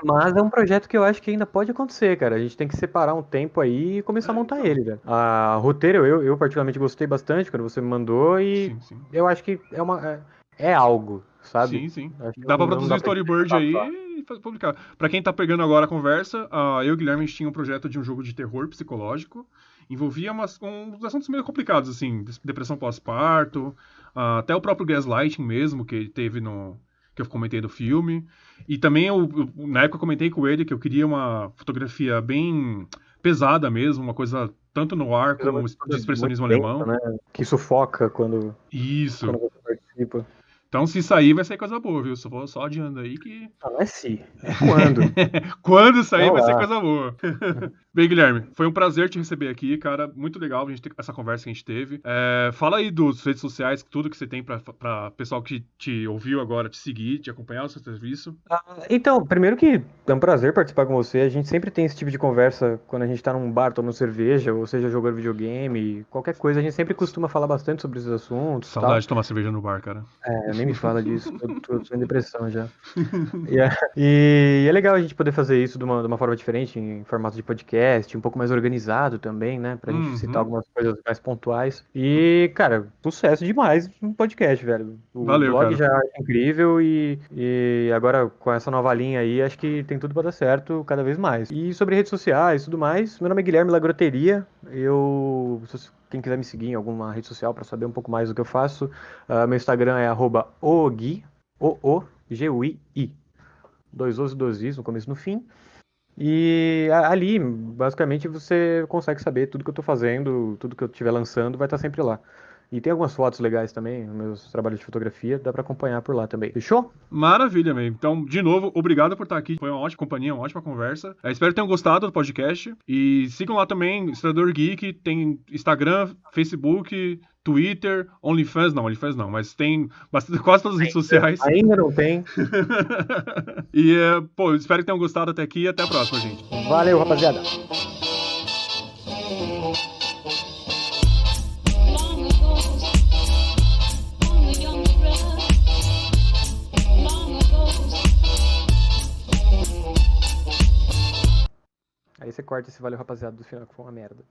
mas é um projeto que eu acho que ainda pode acontecer, cara. A gente tem que separar um tempo aí e começar a montar Então. ele, velho. A roteiro eu particularmente gostei bastante quando você me mandou e Sim, sim. eu acho que é algo, sabe? Sim, sim. Acho que Dá pra não produzir dá pra gente storyboard descartar só. aí e publicar. Pra quem tá pegando agora a conversa, eu e o Guilherme a gente tinha um projeto de um jogo de terror psicológico. Envolvia uns assuntos meio complicados, assim, depressão pós-parto, até o próprio gaslighting mesmo, que teve no. Que eu comentei do filme. E também, na época, eu comentei com ele que eu queria uma fotografia bem pesada mesmo, uma coisa tanto no ar Coisa como de muito expressionismo densa, alemão. né? Que sufoca quando Isso. você participa. Então, se sair, vai sair coisa boa, viu? Só vou só adiando aí que. Não é se, é quando. Quando sair, Então vai ser lá. coisa boa. Bem, Guilherme, foi um prazer te receber aqui, cara. Muito legal a gente ter essa conversa que a gente teve. Fala aí dos redes sociais, tudo que você tem pra pessoal que te ouviu agora te seguir, te acompanhar o seu serviço. Então, primeiro que é um prazer participar com você. A gente sempre tem esse tipo de conversa quando a gente tá num bar tomando cerveja, ou seja, jogando videogame, qualquer coisa. A gente sempre costuma falar bastante sobre esses assuntos e Saudade tal. de tomar cerveja no bar, cara. Nem me fala disso, tô em depressão já. E é legal a gente poder fazer isso de uma forma diferente, em formato de podcast, um pouco mais organizado também, né? Pra gente citar Uhum. algumas coisas mais pontuais. E, cara, sucesso demais no podcast, velho. O Valeu, blog cara. já é incrível e agora com essa nova linha aí, acho que tem tudo pra dar certo cada vez mais. E sobre redes sociais e tudo mais, meu nome é Guilherme Lagroteria. Quem quiser me seguir em alguma rede social pra saber um pouco mais do que eu faço, meu Instagram é @ogui, OOGUI. Dois O's e dois I's no começo e no fim. E ali, basicamente, você consegue saber tudo que eu tô fazendo, tudo que eu estiver lançando vai estar sempre lá. E tem algumas fotos legais também, meus trabalhos de fotografia, dá pra acompanhar por lá também. Fechou? Maravilha, man. Então, de novo, obrigado por estar aqui. Foi uma ótima companhia, uma ótima conversa. Espero que tenham gostado do podcast. E sigam lá também, Historiador Geek. Tem Instagram, Facebook, Twitter, OnlyFans não, mas tem quase todas as redes sociais. Ainda não tem. E, pô, espero que tenham gostado até aqui e até a próxima, gente. Valeu, rapaziada. Long ago, on the young river, long ago. Aí você corta esse valeu, rapaziada, do final, que foi uma merda.